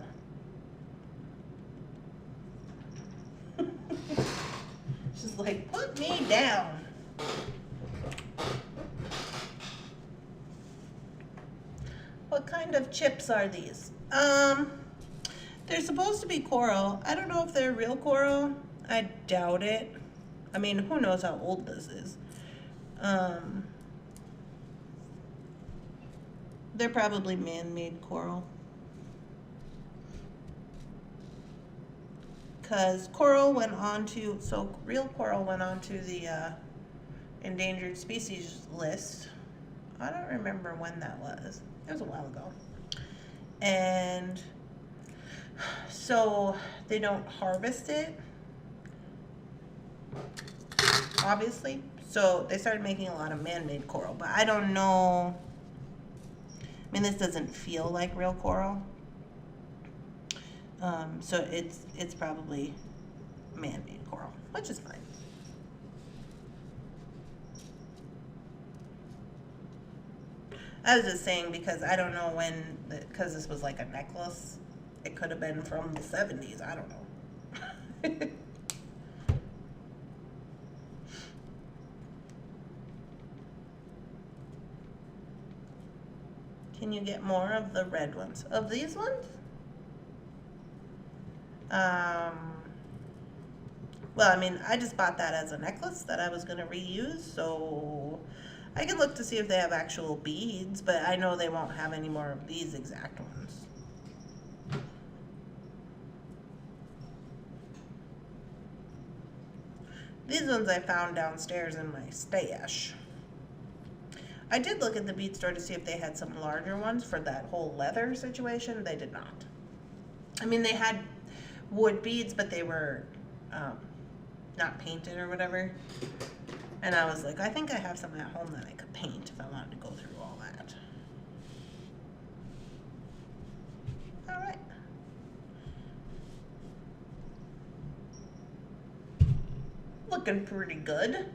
She's like, put me down. What kind of chips are these? They're supposed to be coral. I don't know if they're real coral. I doubt it. I mean, who knows how old this is. They're probably man-made coral. Because coral went on to, so real coral went on to the endangered species list. I don't remember when that was. It was a while ago. And so they don't harvest it, obviously. So they started making a lot of man-made coral, but I don't know. I mean, this doesn't feel like real coral. So it's probably man-made coral, which is fine. I was just saying because I don't know when, because this was like a necklace. It could have been from the 70s. I don't know. Can you get more of the red ones? Of these ones? Well, I mean, I just bought that as a necklace that I was going to reuse, so I can look to see if they have actual beads, but I know they won't have any more of these exact ones. These ones I found downstairs in my stash. I did look at the bead store to see if they had some larger ones for that whole leather situation. They did not. I mean, they had wood beads, but they were not painted or whatever. And I was like, I think I have some at home that I could paint if I wanted to go through Looking pretty good.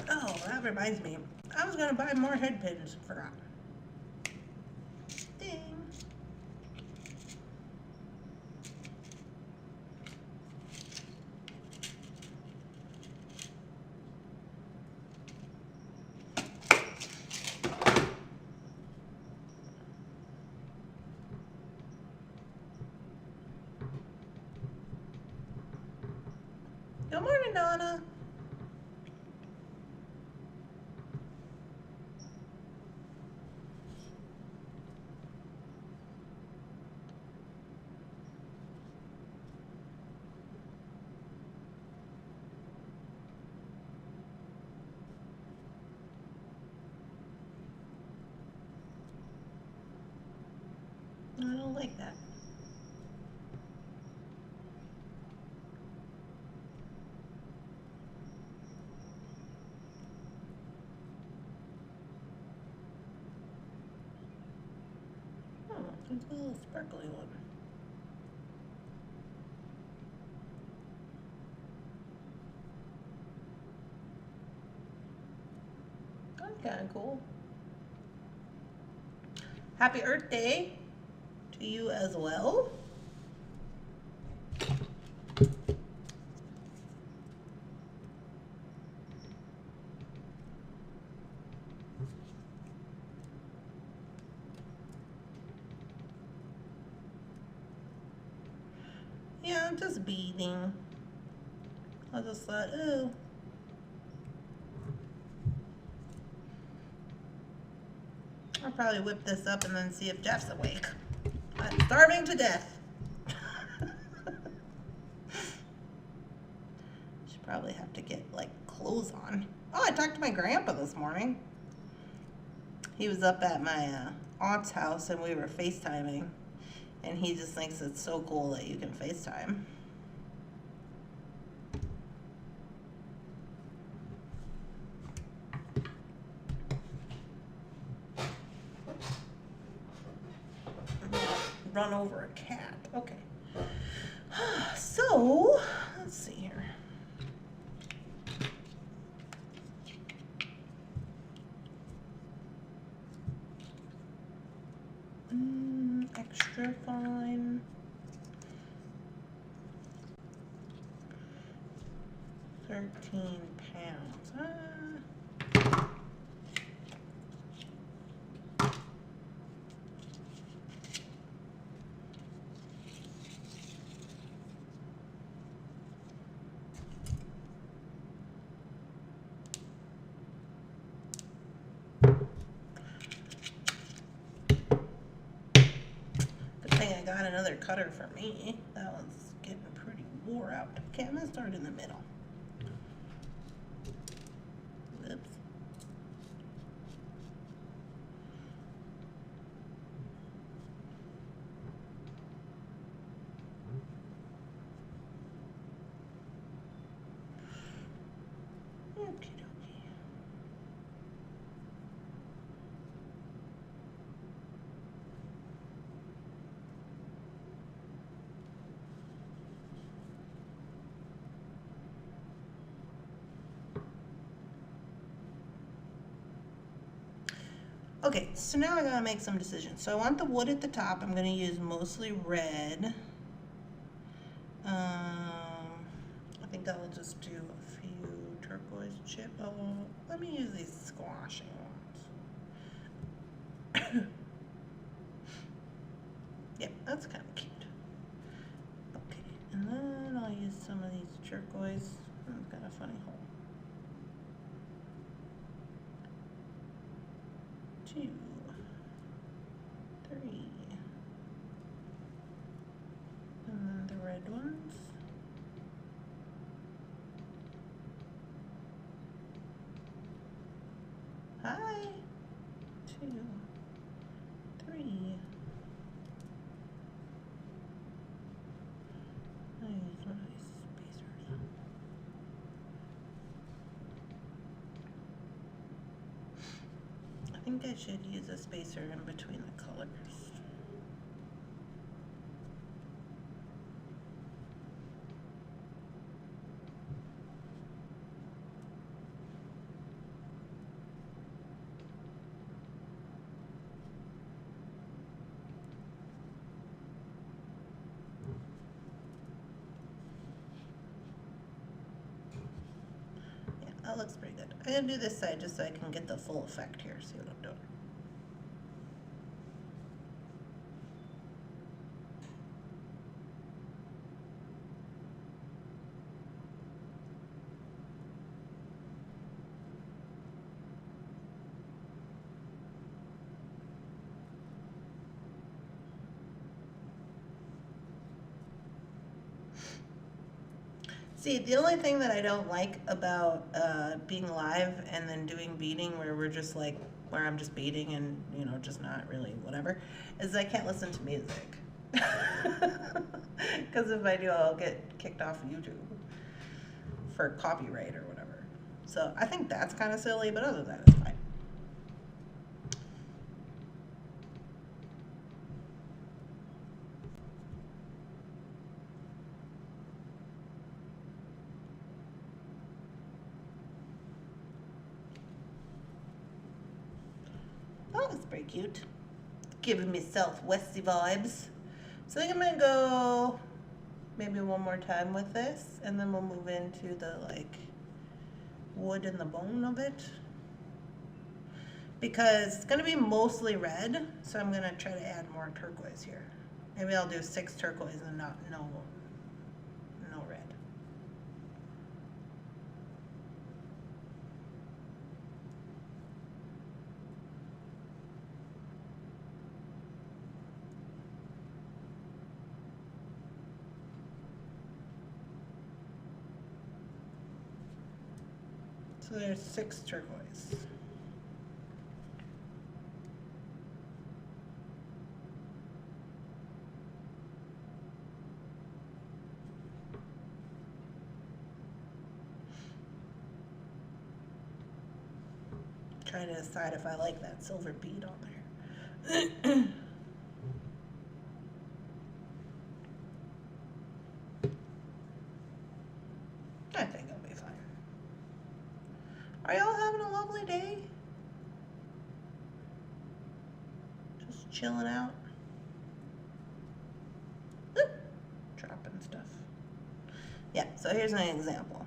Oh, that reminds me. I was gonna buy more head pins. Forgot. Ding. Good morning, Donna. I don't like that. It's a little sparkly one. That's kind of cool. Happy Earth Day to you as well. Yeah, I'm just beading. I just thought, ooh. I'll probably whip this up and then see if Jeff's awake. I'm starving to death. Should probably have to get like clothes on. Oh, I talked to my grandpa this morning. He was up at my aunt's house and we were FaceTiming. And he just thinks it's so cool that you can FaceTime. Run over a cat. Okay. So, let's see here. Extra fine. 13 pounds. Good thing I got another cutter for me. That one's getting pretty wore out. Okay, I'm gonna start in the middle. Oops. Okie dokie. Okay, so now I gotta make some decisions. So I want the wood at the top. I'm gonna use mostly red. I think I will just do a few turquoise chip. Oh, let me use these squashing ones. Yep, that's kind of cute. Okay, and then I'll use some of these turquoise. Oh, it's got a funny hole. 2, 3, and then the red ones. Hi. 2, 3. I use one of these think I should use a spacer in between the colors. That looks pretty good. I'm gonna do this side just so I can get the full effect here. See what I'm doing. See, the only thing that I don't like about being live and then doing beading where we're just like, where I'm just beading and, you know, just not really whatever, is I can't listen to music. Because if I do, I'll get kicked off of YouTube for copyright or whatever. So I think that's kind of silly, but other than that, it's fine. That's pretty cute. Giving me Southwesty vibes. So I think I'm gonna go maybe one more time with this, and then we'll move into the like wood and the bone of it. Because it's gonna be mostly red, so I'm gonna try to add more turquoise here. Maybe I'll do 6 turquoise and no red. So there's 6 turquoise. Trying to decide if I like that silver bead on there. I think I'll be fine. Are y'all having a lovely day? Just chilling out? Oop, dropping stuff. Yeah, so here's an example.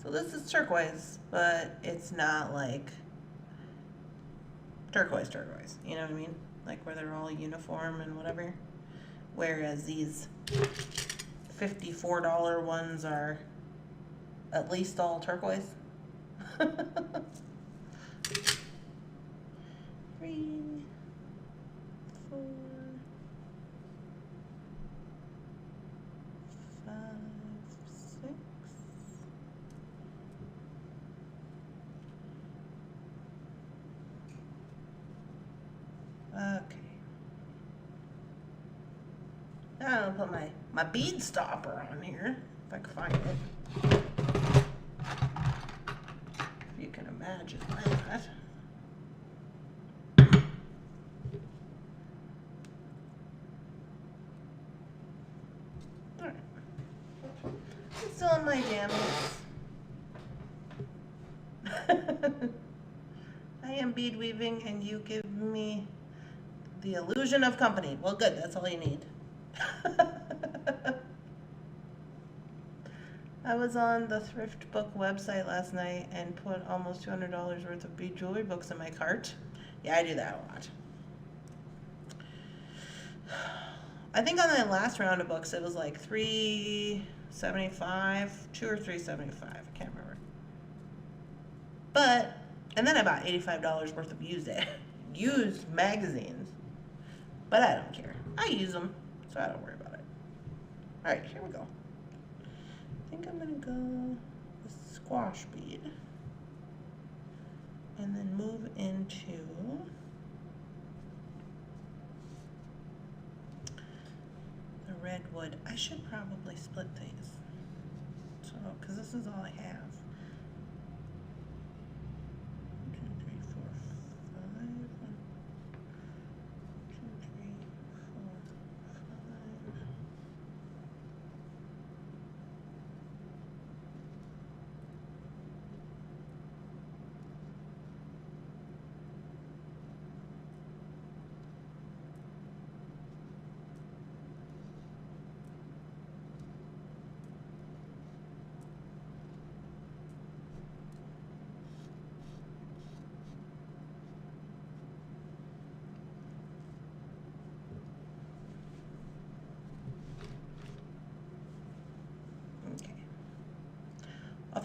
So this is turquoise, but it's not like turquoise, you know what I mean? Like where they're all uniform and whatever. Whereas these $54 ones are at least all turquoise. 3, 4, 5, 6. Okay. Now I'll put my bead stopper on here, if I can find it. If you can imagine that. Alright. I'm still in my jammies. I am bead weaving and you give me the illusion of company. Well, good, that's all you need. I was on the thrift book website last night and put almost $200 worth of bead jewelry books in my cart. Yeah, I do that a lot. I think on that last round of books it was like $3.75, $2 or $3.75, I can't remember. But, and then I bought $85 worth of used magazines. But I don't care. I use them, so I don't worry about it. Alright, here we go. I think I'm going to go with squash bead. And then move into the redwood. I should probably split these. So, because this is all I have. 1, 2,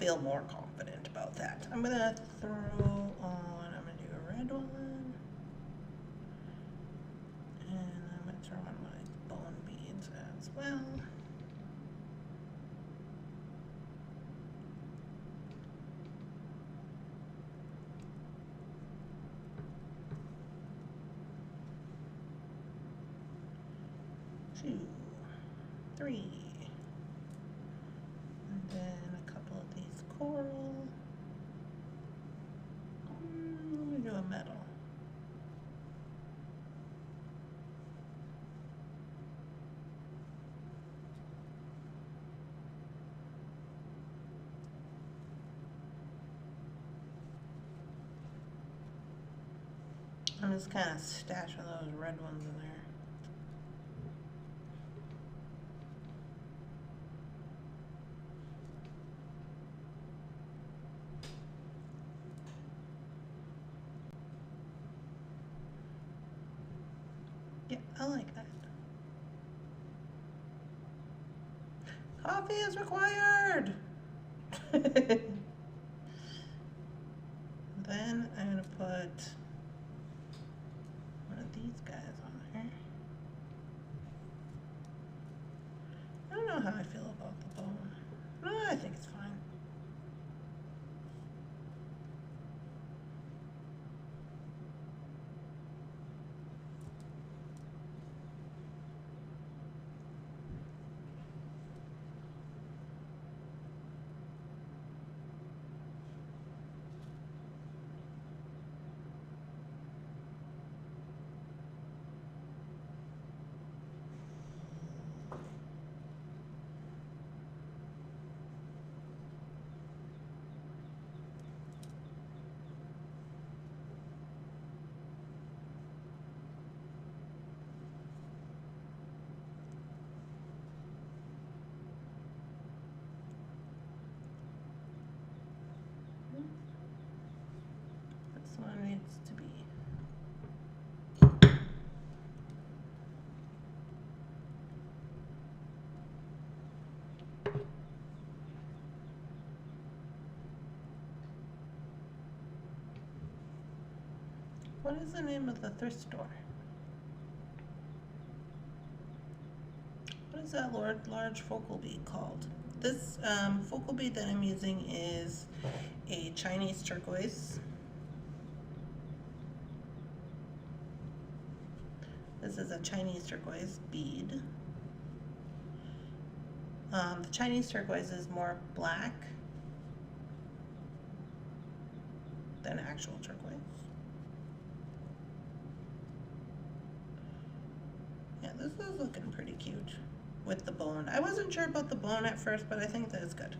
feel more confident about that. I'm gonna throw on, I'm gonna do a red one. And I'm gonna throw on my bone beads as well. Two, three, and then a couple of these coral. I'm gonna do a metal. I'm just kind of stashing those red ones in there. Yeah, I like that. Coffee is required. Then I'm gonna put one of these guys on there. I don't know how I feel about the bone. No, I think it's fine. This one needs to be. What is the name of the thrift store? What is that large focal bead called? This focal bead that I'm using is a Chinese turquoise. This is a Chinese turquoise bead. The Chinese turquoise is more black than actual turquoise. Yeah, this is looking pretty cute with the bone. I wasn't sure about the bone at first, but I think that is good.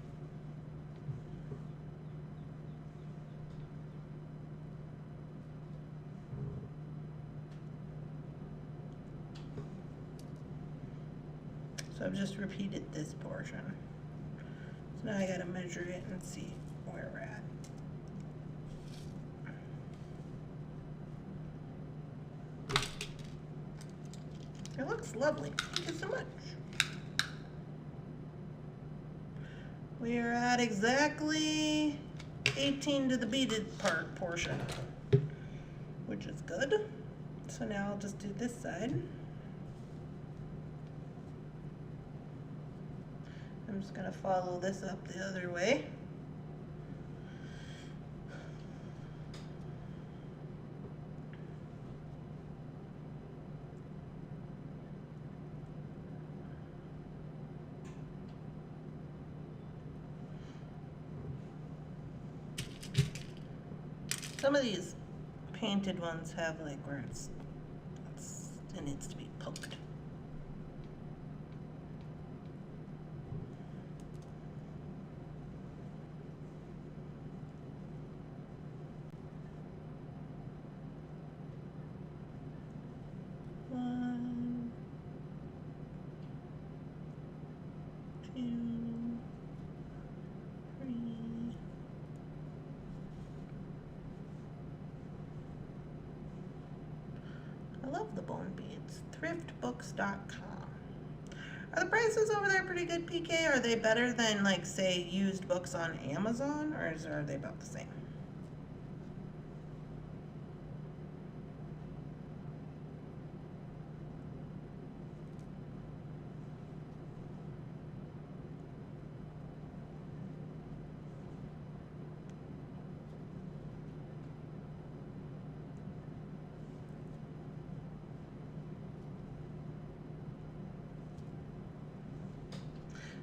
So I've just repeated this portion. So now I gotta measure it and see where we're at. It looks lovely. Thank you so much. We are at exactly 18 to the beaded portion, which is good. So now I'll just do this side. I'm just gonna follow this up the other way. Some of these painted ones have like where it needs to be poked. One, two, three. I love the bone beads. Thriftbooks.com. Are the prices over there pretty good, PK? Are they better than, like, say, used books on Amazon, or are they about the same?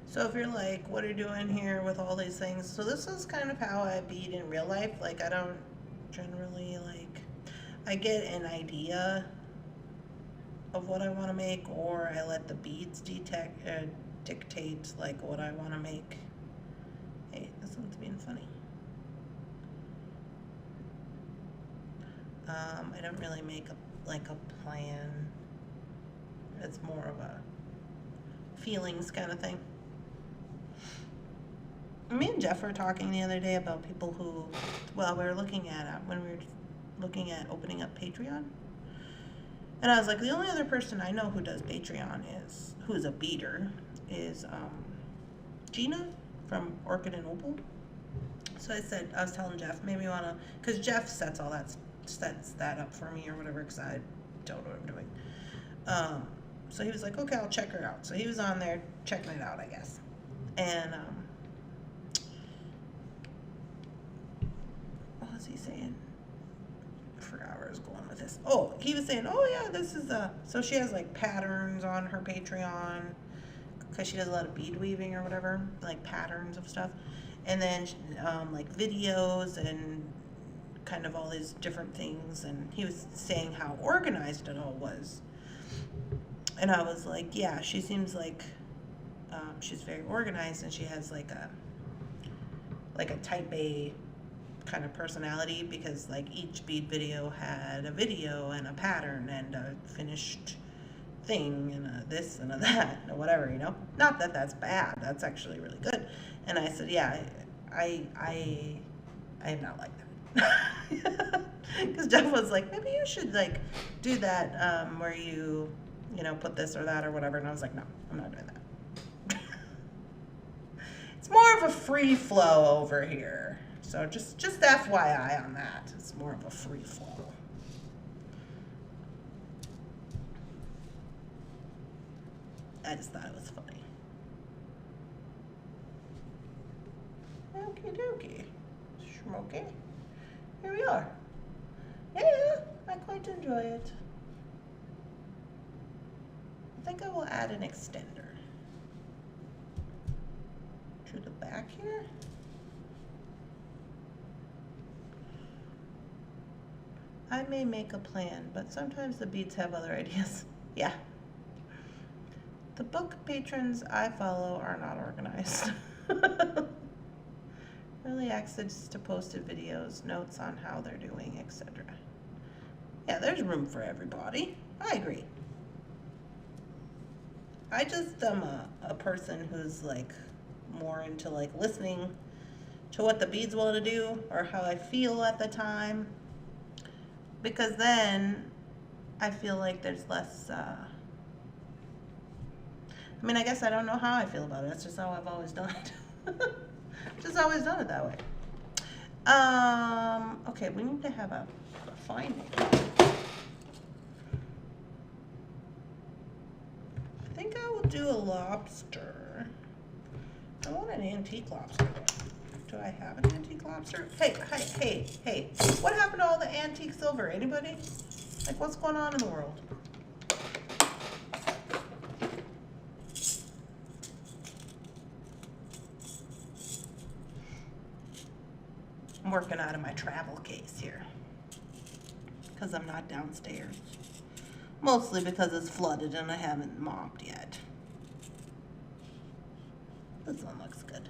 So if you're like, what are you doing here with all these things? So this is kind of how I bead in real life. Like, I don't generally, like, I get an idea of what I want to make, or I let the beads dictate, like, what I want to make. Hey, this one's being funny. I don't really make a plan. It's more of a feelings kind of thing. Me and Jeff were talking the other day about people who, well, we were looking at when we were looking at opening up Patreon, and I was like, the only other person I know who does Patreon who's a beader is Gina from Orchid and Opal. So I was telling Jeff, maybe you wanna, because Jeff sets that up for me or whatever, because I don't know what I'm doing. So he was like, okay, I'll check her out. So he was on there checking it out, I guess, and what was he saying? I forgot where I was going with this. Oh, he was saying, oh yeah, this is so she has like patterns on her Patreon because she does a lot of bead weaving or whatever, like patterns of stuff, and then like videos and kind of all these different things. And he was saying how organized it all was, and I was like, yeah, she seems like she's very organized, and she has like a type A kind of personality, because like each bead video had a video and a pattern and a finished thing and a this and a that and whatever, you know. Not that that's bad, that's actually really good. And I said, yeah, I am not like that. Because Jeff was like, maybe you should like do that where you know, put this or that or whatever. And I was like, no, I'm not doing that. It's more of a free flow over here. So just FYI on that. It's more of a free flow. I just thought it was funny. Okie dokie. Smoky. Here we are. Yeah, I quite enjoy it. I think I will add an extender to the back here. I may make a plan, but sometimes the beads have other ideas. Yeah. The book patrons I follow are not organized. Early access to posted videos, notes on how they're doing, etc. Yeah, there's room for everybody. I agree. I just am a person who's like more into like listening to what the beads want to do or how I feel at the time, because then I feel like there's less I mean, I guess I don't know how I feel about it. That's just how I've always done it. Just always done it that way. Okay, we need to have a finding. I think I will do a lobster. I want an antique lobster. Do I have an antique lobster? Hey, hey, hey, hey. What happened to all the antique silver? Anybody? Like, what's going on in the world? I'm working out of my travel case here because I'm not downstairs. Mostly because it's flooded and I haven't mopped yet. This one looks good.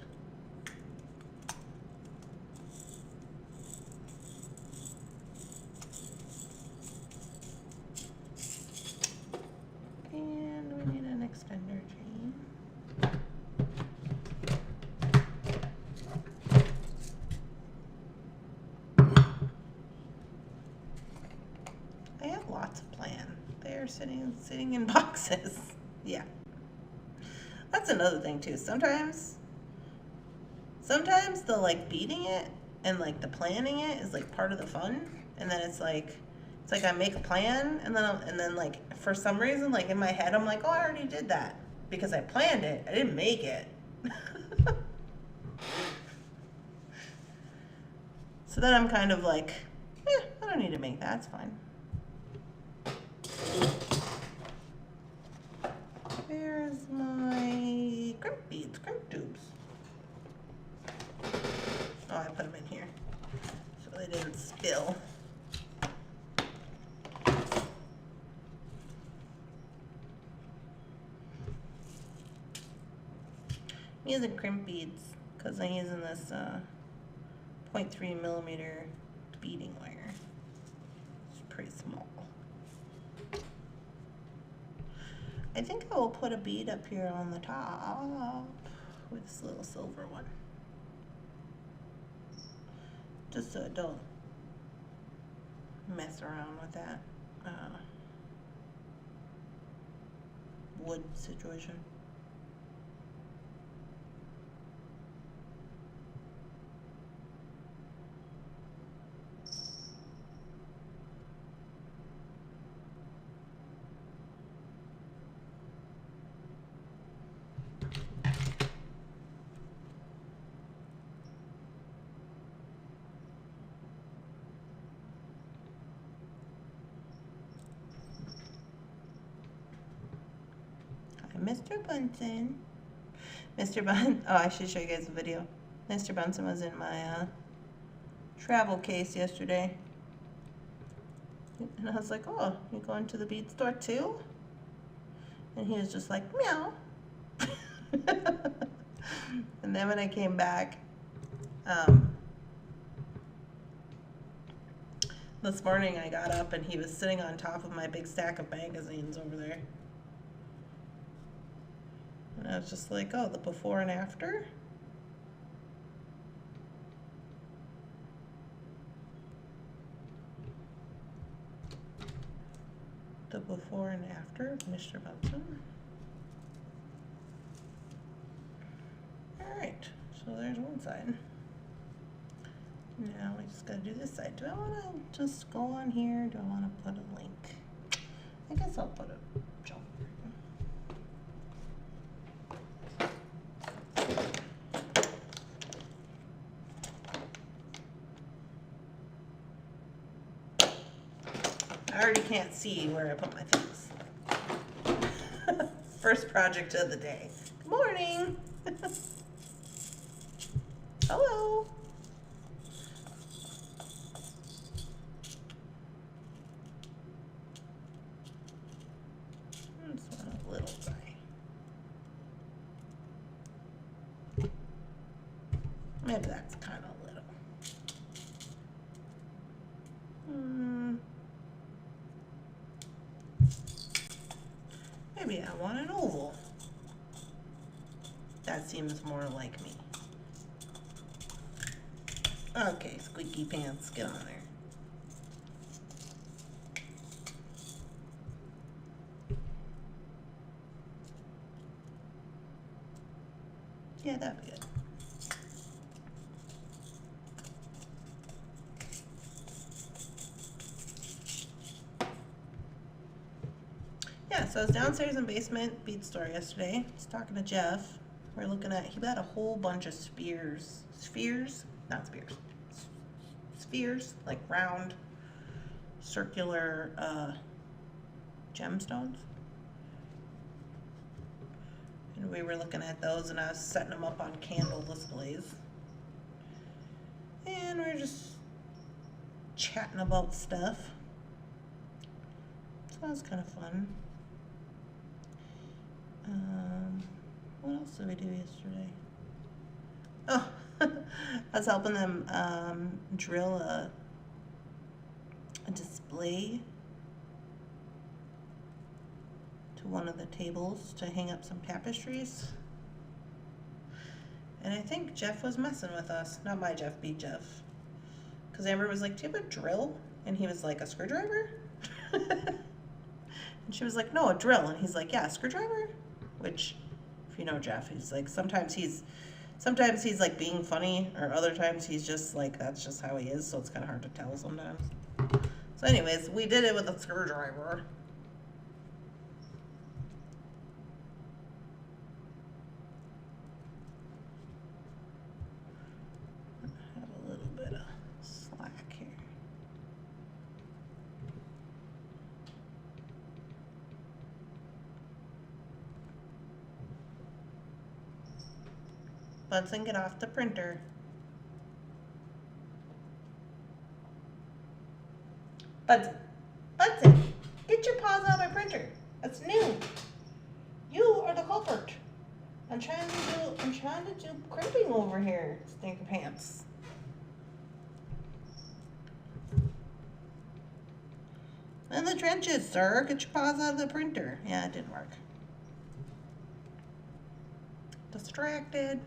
And we need an extender chain. I have lots of plan. They're sitting in boxes. Yeah. That's another thing too. Sometimes the like beating it and like the planning it is like part of the fun, and then it's like I make a plan, and then like for some reason like in my head I'm like, oh, I already did that because I planned it. I didn't make it. So then I'm kind of like, I don't need to make that. It's fine. Where's my crimp beads, crimp tubes? Oh, I put them in here so they didn't spill. I'm using crimp beads because I'm using this 0.3 millimeter beading wire. It's pretty small. I think I will put a bead up here on the top with this little silver one, just so it don't mess around with that wood situation. Mr. Bunsen. Mr. Bunsen, oh, I should show you guys a video. Mr. Bunsen was in my travel case yesterday. And I was like, oh, you going to the bead store too? And he was just like, meow. And then when I came back, this morning I got up and he was sitting on top of my big stack of magazines over there. And I was just like, oh, the before and after? The before and after of Mr. Bunsen. Alright, so there's one side. Now we just gotta do this side. Do I wanna just go on here? Do I wanna put a link? I guess I'll put a jump. I already can't see where I put my things. First project of the day. Good morning. Hello. This one a little dry. Maybe that's kind of little. Maybe I want an oval. That seems more like me. Okay, squeaky pants, get on there. Yeah, that'd be good. Yeah, so I was downstairs in basement bead store yesterday. I was talking to Jeff. We're looking at, he bought a whole bunch of spheres, not spears, spheres, like round, circular gemstones. And we were looking at those, and I was setting them up on candle displays. And we we're just chatting about stuff. So that was kind of fun. What else did we do yesterday? Oh, I was helping them drill a display to one of the tables to hang up some tapestries. And I think Jeff was messing with us. Not my Jeff, Bead Jeff. Because Amber was like, do you have a drill? And he was like, a screwdriver? And she was like, no, a drill. And he's like, yeah, a screwdriver? Which, If you know Jeff, he's like, sometimes he's like being funny, or other times he's just like, that's just how he is, so it's kind of hard to tell sometimes. So anyways, we did it with a screwdriver. I have a little bit of slack here. Bunsen, get off the printer. Bunsen, get your paws out of my printer. That's new. You are the culprit. I'm trying to do crimping over here, stinker pants. In the trenches, sir. Get your paws out of the printer. Yeah, it didn't work. Distracted.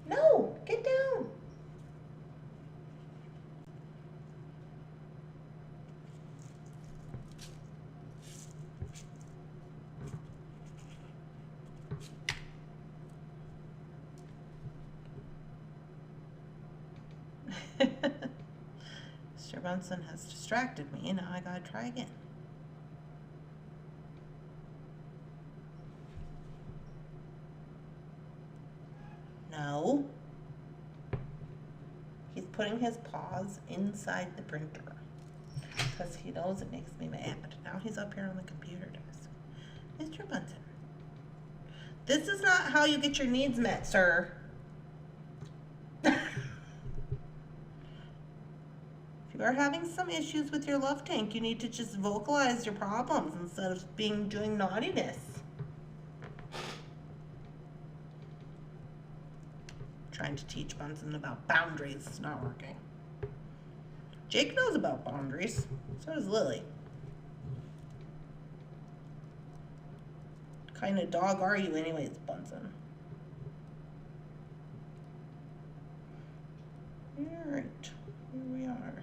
No, get down. Mr. Bunsen has distracted me. Now I gotta try again. No. He's putting his paws inside the printer because he knows it makes me mad. Now he's up here on the computer desk. Mr. Bunsen, this is not how you get your needs met, sir. If you are having some issues with your love tank, you need to just vocalize your problems instead of doing naughtiness. Trying to teach Bunsen about boundaries. It's not working. Jake knows about boundaries. So does Lily. What kind of dog are you anyways, Bunsen? Alright, here we are.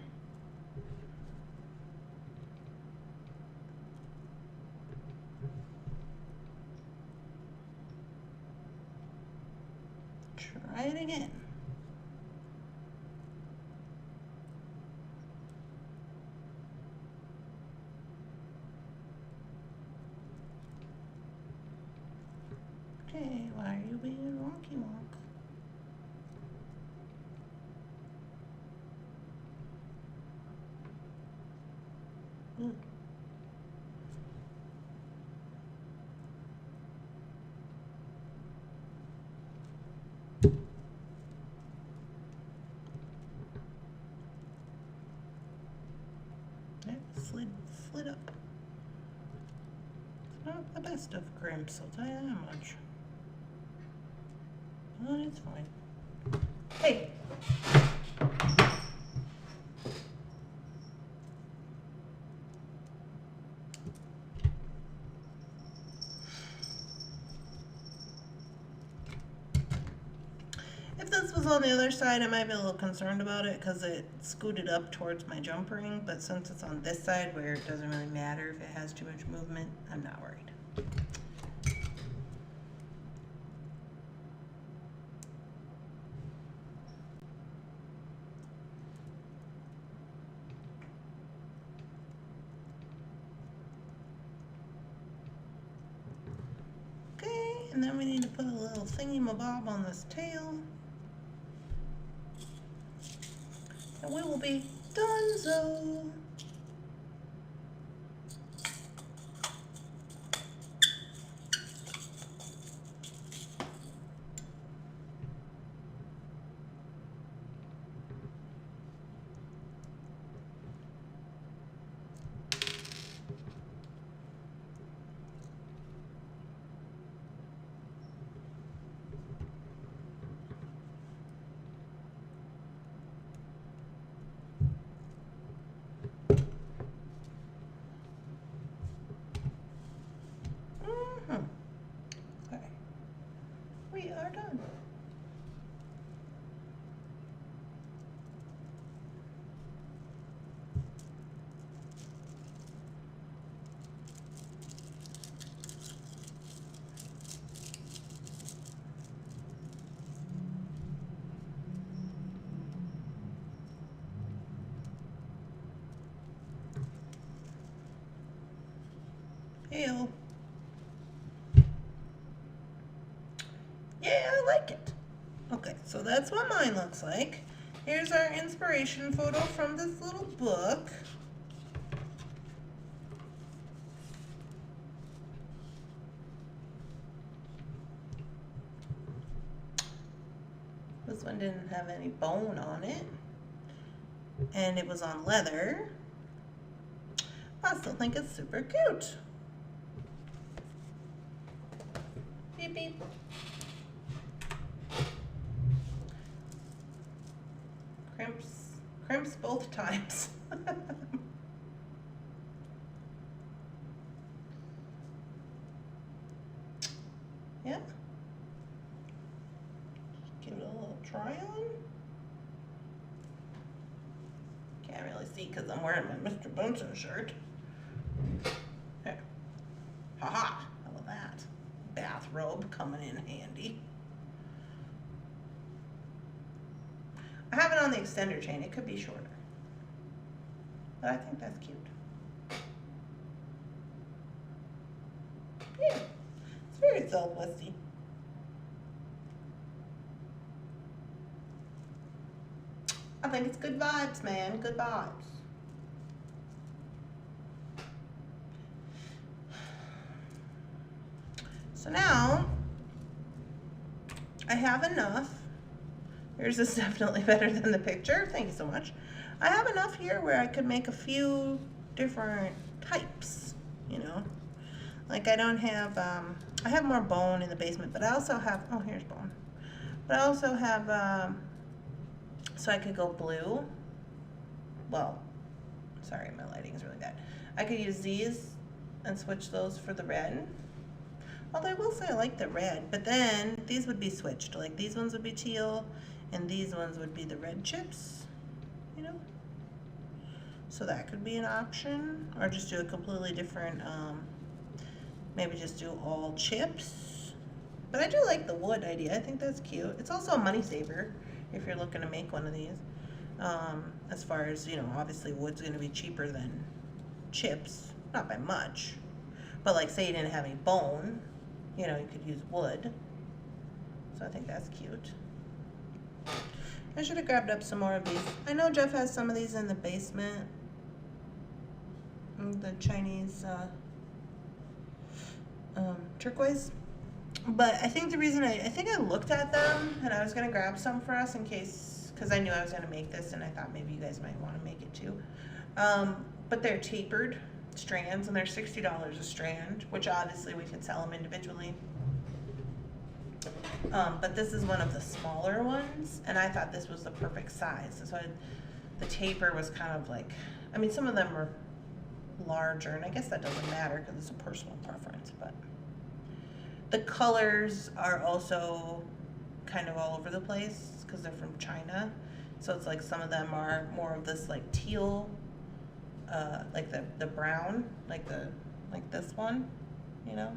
Try it again. Okay, why are you being wonky wonk? Ooh. Slid up. It's not the best of crimps, I'll tell you that much. But it's fine. Hey! If this was on the other side, I might be a little concerned about it because it scooted up towards my jump ring, but since it's on this side where it doesn't really matter if it has too much movement, I'm not worried. Okay, and then we need to put a little thingy-mabob on this tail. And we will be donezo. Ew. Yeah, I like it. Okay, so that's what mine looks like. Here's our inspiration photo from this little book. This one didn't have any bone on it. And it was on leather. I still think it's super cute. Beep beep. Crimps both times. Yeah. Give it a little try on. Can't really see because I'm wearing my Mr. Bunsen shirt. There. Haha. How about that? Bathrobe coming in handy. I have it on the extender chain. It could be shorter. But I think that's cute. Yeah. It's very Southwesty. I think it's good vibes, man. Good vibes. So now, I have enough. Yours is definitely better than the picture. Thank you so much. I have enough here where I could make a few different types, you know. Like I don't have, I have more bone in the basement, but I also have, oh, here's bone. But I also have, so I could go blue. Well, sorry, my lighting is really bad. I could use these and switch those for the red. Although I will say I like the red, but then these would be switched. Like these ones would be teal, and these ones would be the red chips, you know? So that could be an option, or just do a completely different, maybe just do all chips. But I do like the wood idea. I think that's cute. It's also a money saver if you're looking to make one of these. As far as, you know, obviously wood's gonna be cheaper than chips, not by much. But like say you didn't have any bone, you know, you could use wood. So I think that's cute. I should have grabbed up some more of these. I know Jeff has some of these in the basement. The Chinese turquoise. But I think the reason I think I looked at them and I was gonna grab some for us in case, because I knew I was gonna make this and I thought maybe you guys might want to make it too. But they're tapered strands and they're $60 a strand, which obviously we could sell them individually. But this is one of the smaller ones, and I thought this was the perfect size. So the taper was kind of like, I mean, some of them are larger, and I guess that doesn't matter because it's a personal preference, but the colors are also kind of all over the place because they're from China. So it's like some of them are more of this like teal, like the brown, like this one, you know,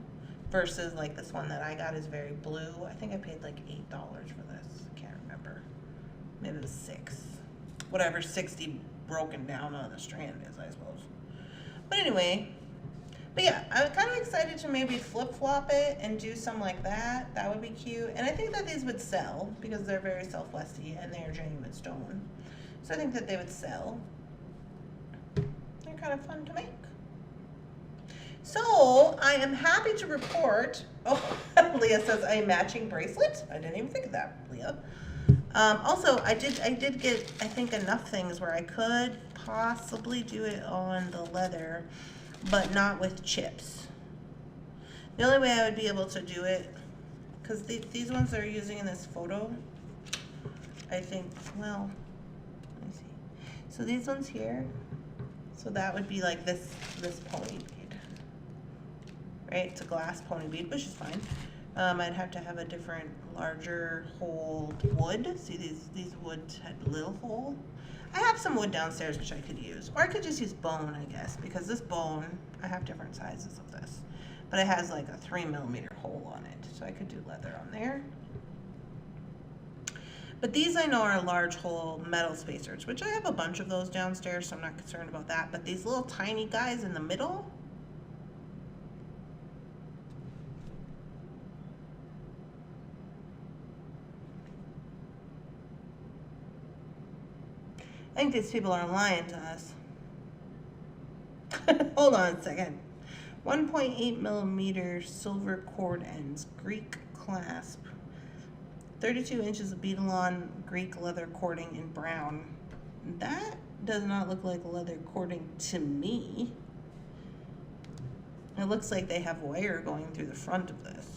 versus like this one that I got is very blue. I think I paid like $8 for this. I can't remember. Maybe it was $6. Whatever 60 broken down on the strand is, I suppose. But anyway, but yeah, I'm kind of excited to maybe flip-flop it and do some like that. That would be cute. And I think that these would sell because they're very Southwesty and they're genuine stone. So I think that they would sell. They're kind of fun to make. So I am happy to report, oh, Leah says a matching bracelet. I didn't even think of that, Leah. Also, I did get, I think, enough things where I could possibly do it on the leather, but not with chips. The only way I would be able to do it, because these ones they're using in this photo, I think, well, let me see. So these ones here, so that would be like this pony bead, right? It's a glass pony bead, which is fine. I'd have to have a different, larger hole wood. See, these woods had a little hole. I have some wood downstairs which I could use, or I could just use bone, I guess, because this bone, I have different sizes of this, but it has like a 3mm hole on it, so I could do leather on there. But these I know are large hole metal spacers, which I have a bunch of those downstairs, so I'm not concerned about that. But these little tiny guys in the middle, I think these people are lying to us. Hold on a second. 1.8 millimeter silver cord ends, Greek clasp. 32 inches of beadalon Greek leather cording in brown. That does not look like leather cording to me. It looks like they have wire going through the front of this.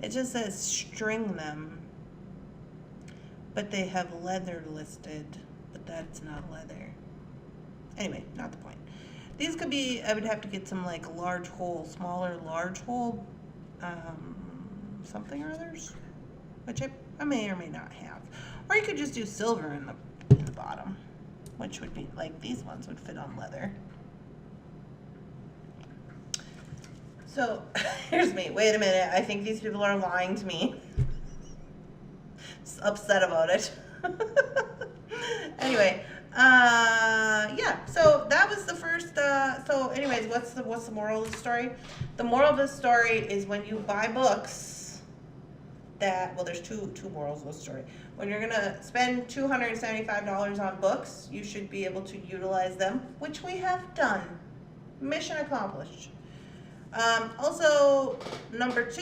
It just says string them, but they have leather listed, but that's not leather. Anyway, not the point. These could be, I would have to get some like large hole, smaller large hole, something or others, which I may or may not have. Or you could just do silver in the bottom, which would be like these ones would fit on leather. So, here's me. Wait a minute. I think these people are lying to me. Just upset about it. Anyway, yeah. So that was the first. So, anyways, what's the moral of the story? The moral of the story is when you buy books. There's two morals of the story. When you're gonna spend $275 on books, you should be able to utilize them, which we have done. Mission accomplished. Also, number 2,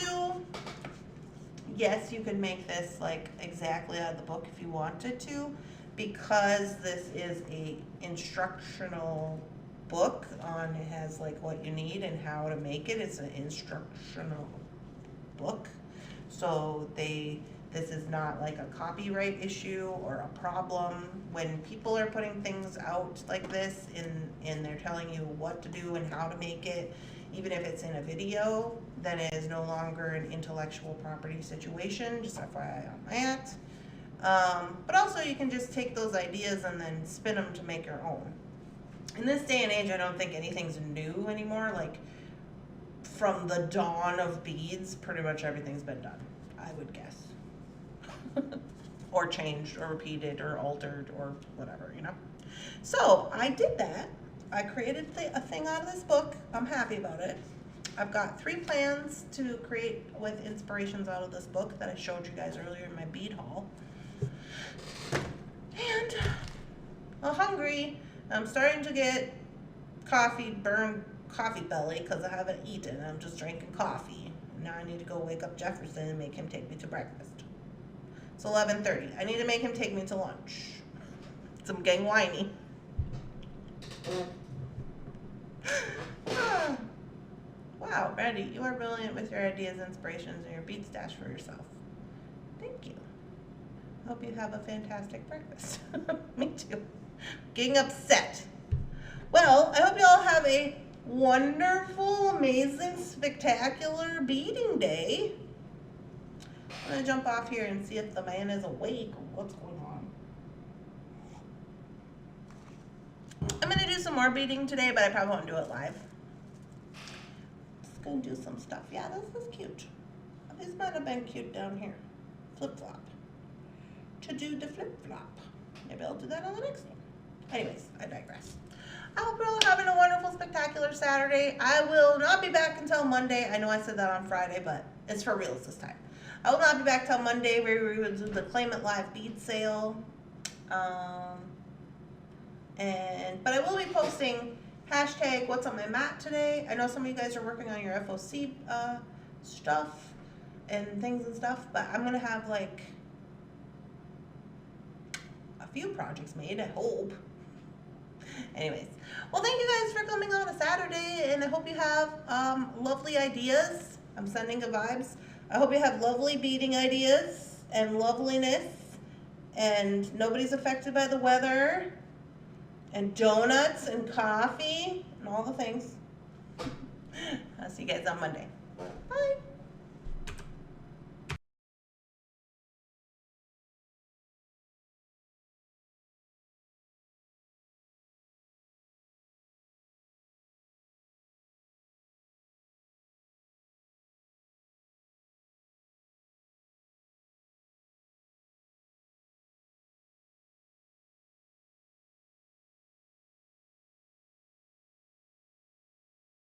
yes, you can make this like exactly out of the book if you wanted to, because this is a instructional book on, it has like what you need and how to make it. It's an instructional book. So this is not like a copyright issue or a problem. When people are putting things out like this and they're telling you what to do and how to make it, even if it's in a video, then it is no longer an intellectual property situation, just FYI on that. But also you can just take those ideas and then spin them to make your own. In this day and age, I don't think anything's new anymore. Like, from the dawn of beads, pretty much everything's been done, I would guess. Or changed, or repeated, or altered, or whatever, you know? So, I did that. I created a thing out of this book. I'm happy about it. I've got 3 plans to create with inspirations out of this book that I showed you guys earlier in my bead haul. And I'm hungry. I'm starting to get burn coffee belly because I haven't eaten. I'm just drinking coffee. Now I need to go wake up Jefferson and make him take me to breakfast. It's 11:30. I need to make him take me to lunch. So I'm getting whiny. Wow, Randee, you are brilliant with your ideas, inspirations, and your bead stash for yourself. Thank you. Hope you have a fantastic breakfast. Me too. Getting upset. Well, I hope you all have a wonderful, amazing, spectacular beading day. I'm going to jump off here and see if the man is awake or what's going on. I'm going to do some more beading today, but I probably won't do it live. Just going to do some stuff. Yeah, this is cute. This might have been cute down here. Flip-flop. To do the flip-flop. Maybe I'll do that on the next one. Anyways, I digress. I hope you're all having a wonderful, spectacular Saturday. I will not be back until Monday. I know I said that on Friday, but it's for reals this time. I will not be back till Monday where we will do the Claim It Live bead sale. But I will be posting hashtag what's on my mat today. I know some of you guys are working on your FOC stuff and things and stuff, but I'm going to have like a few projects made, I hope. Anyways, well, thank you guys for coming on a Saturday, and I hope you have lovely ideas. I'm sending good vibes. I hope you have lovely beading ideas and loveliness, and nobody's affected by the weather, and donuts and coffee and all the things. I'll see you guys on Monday. Bye.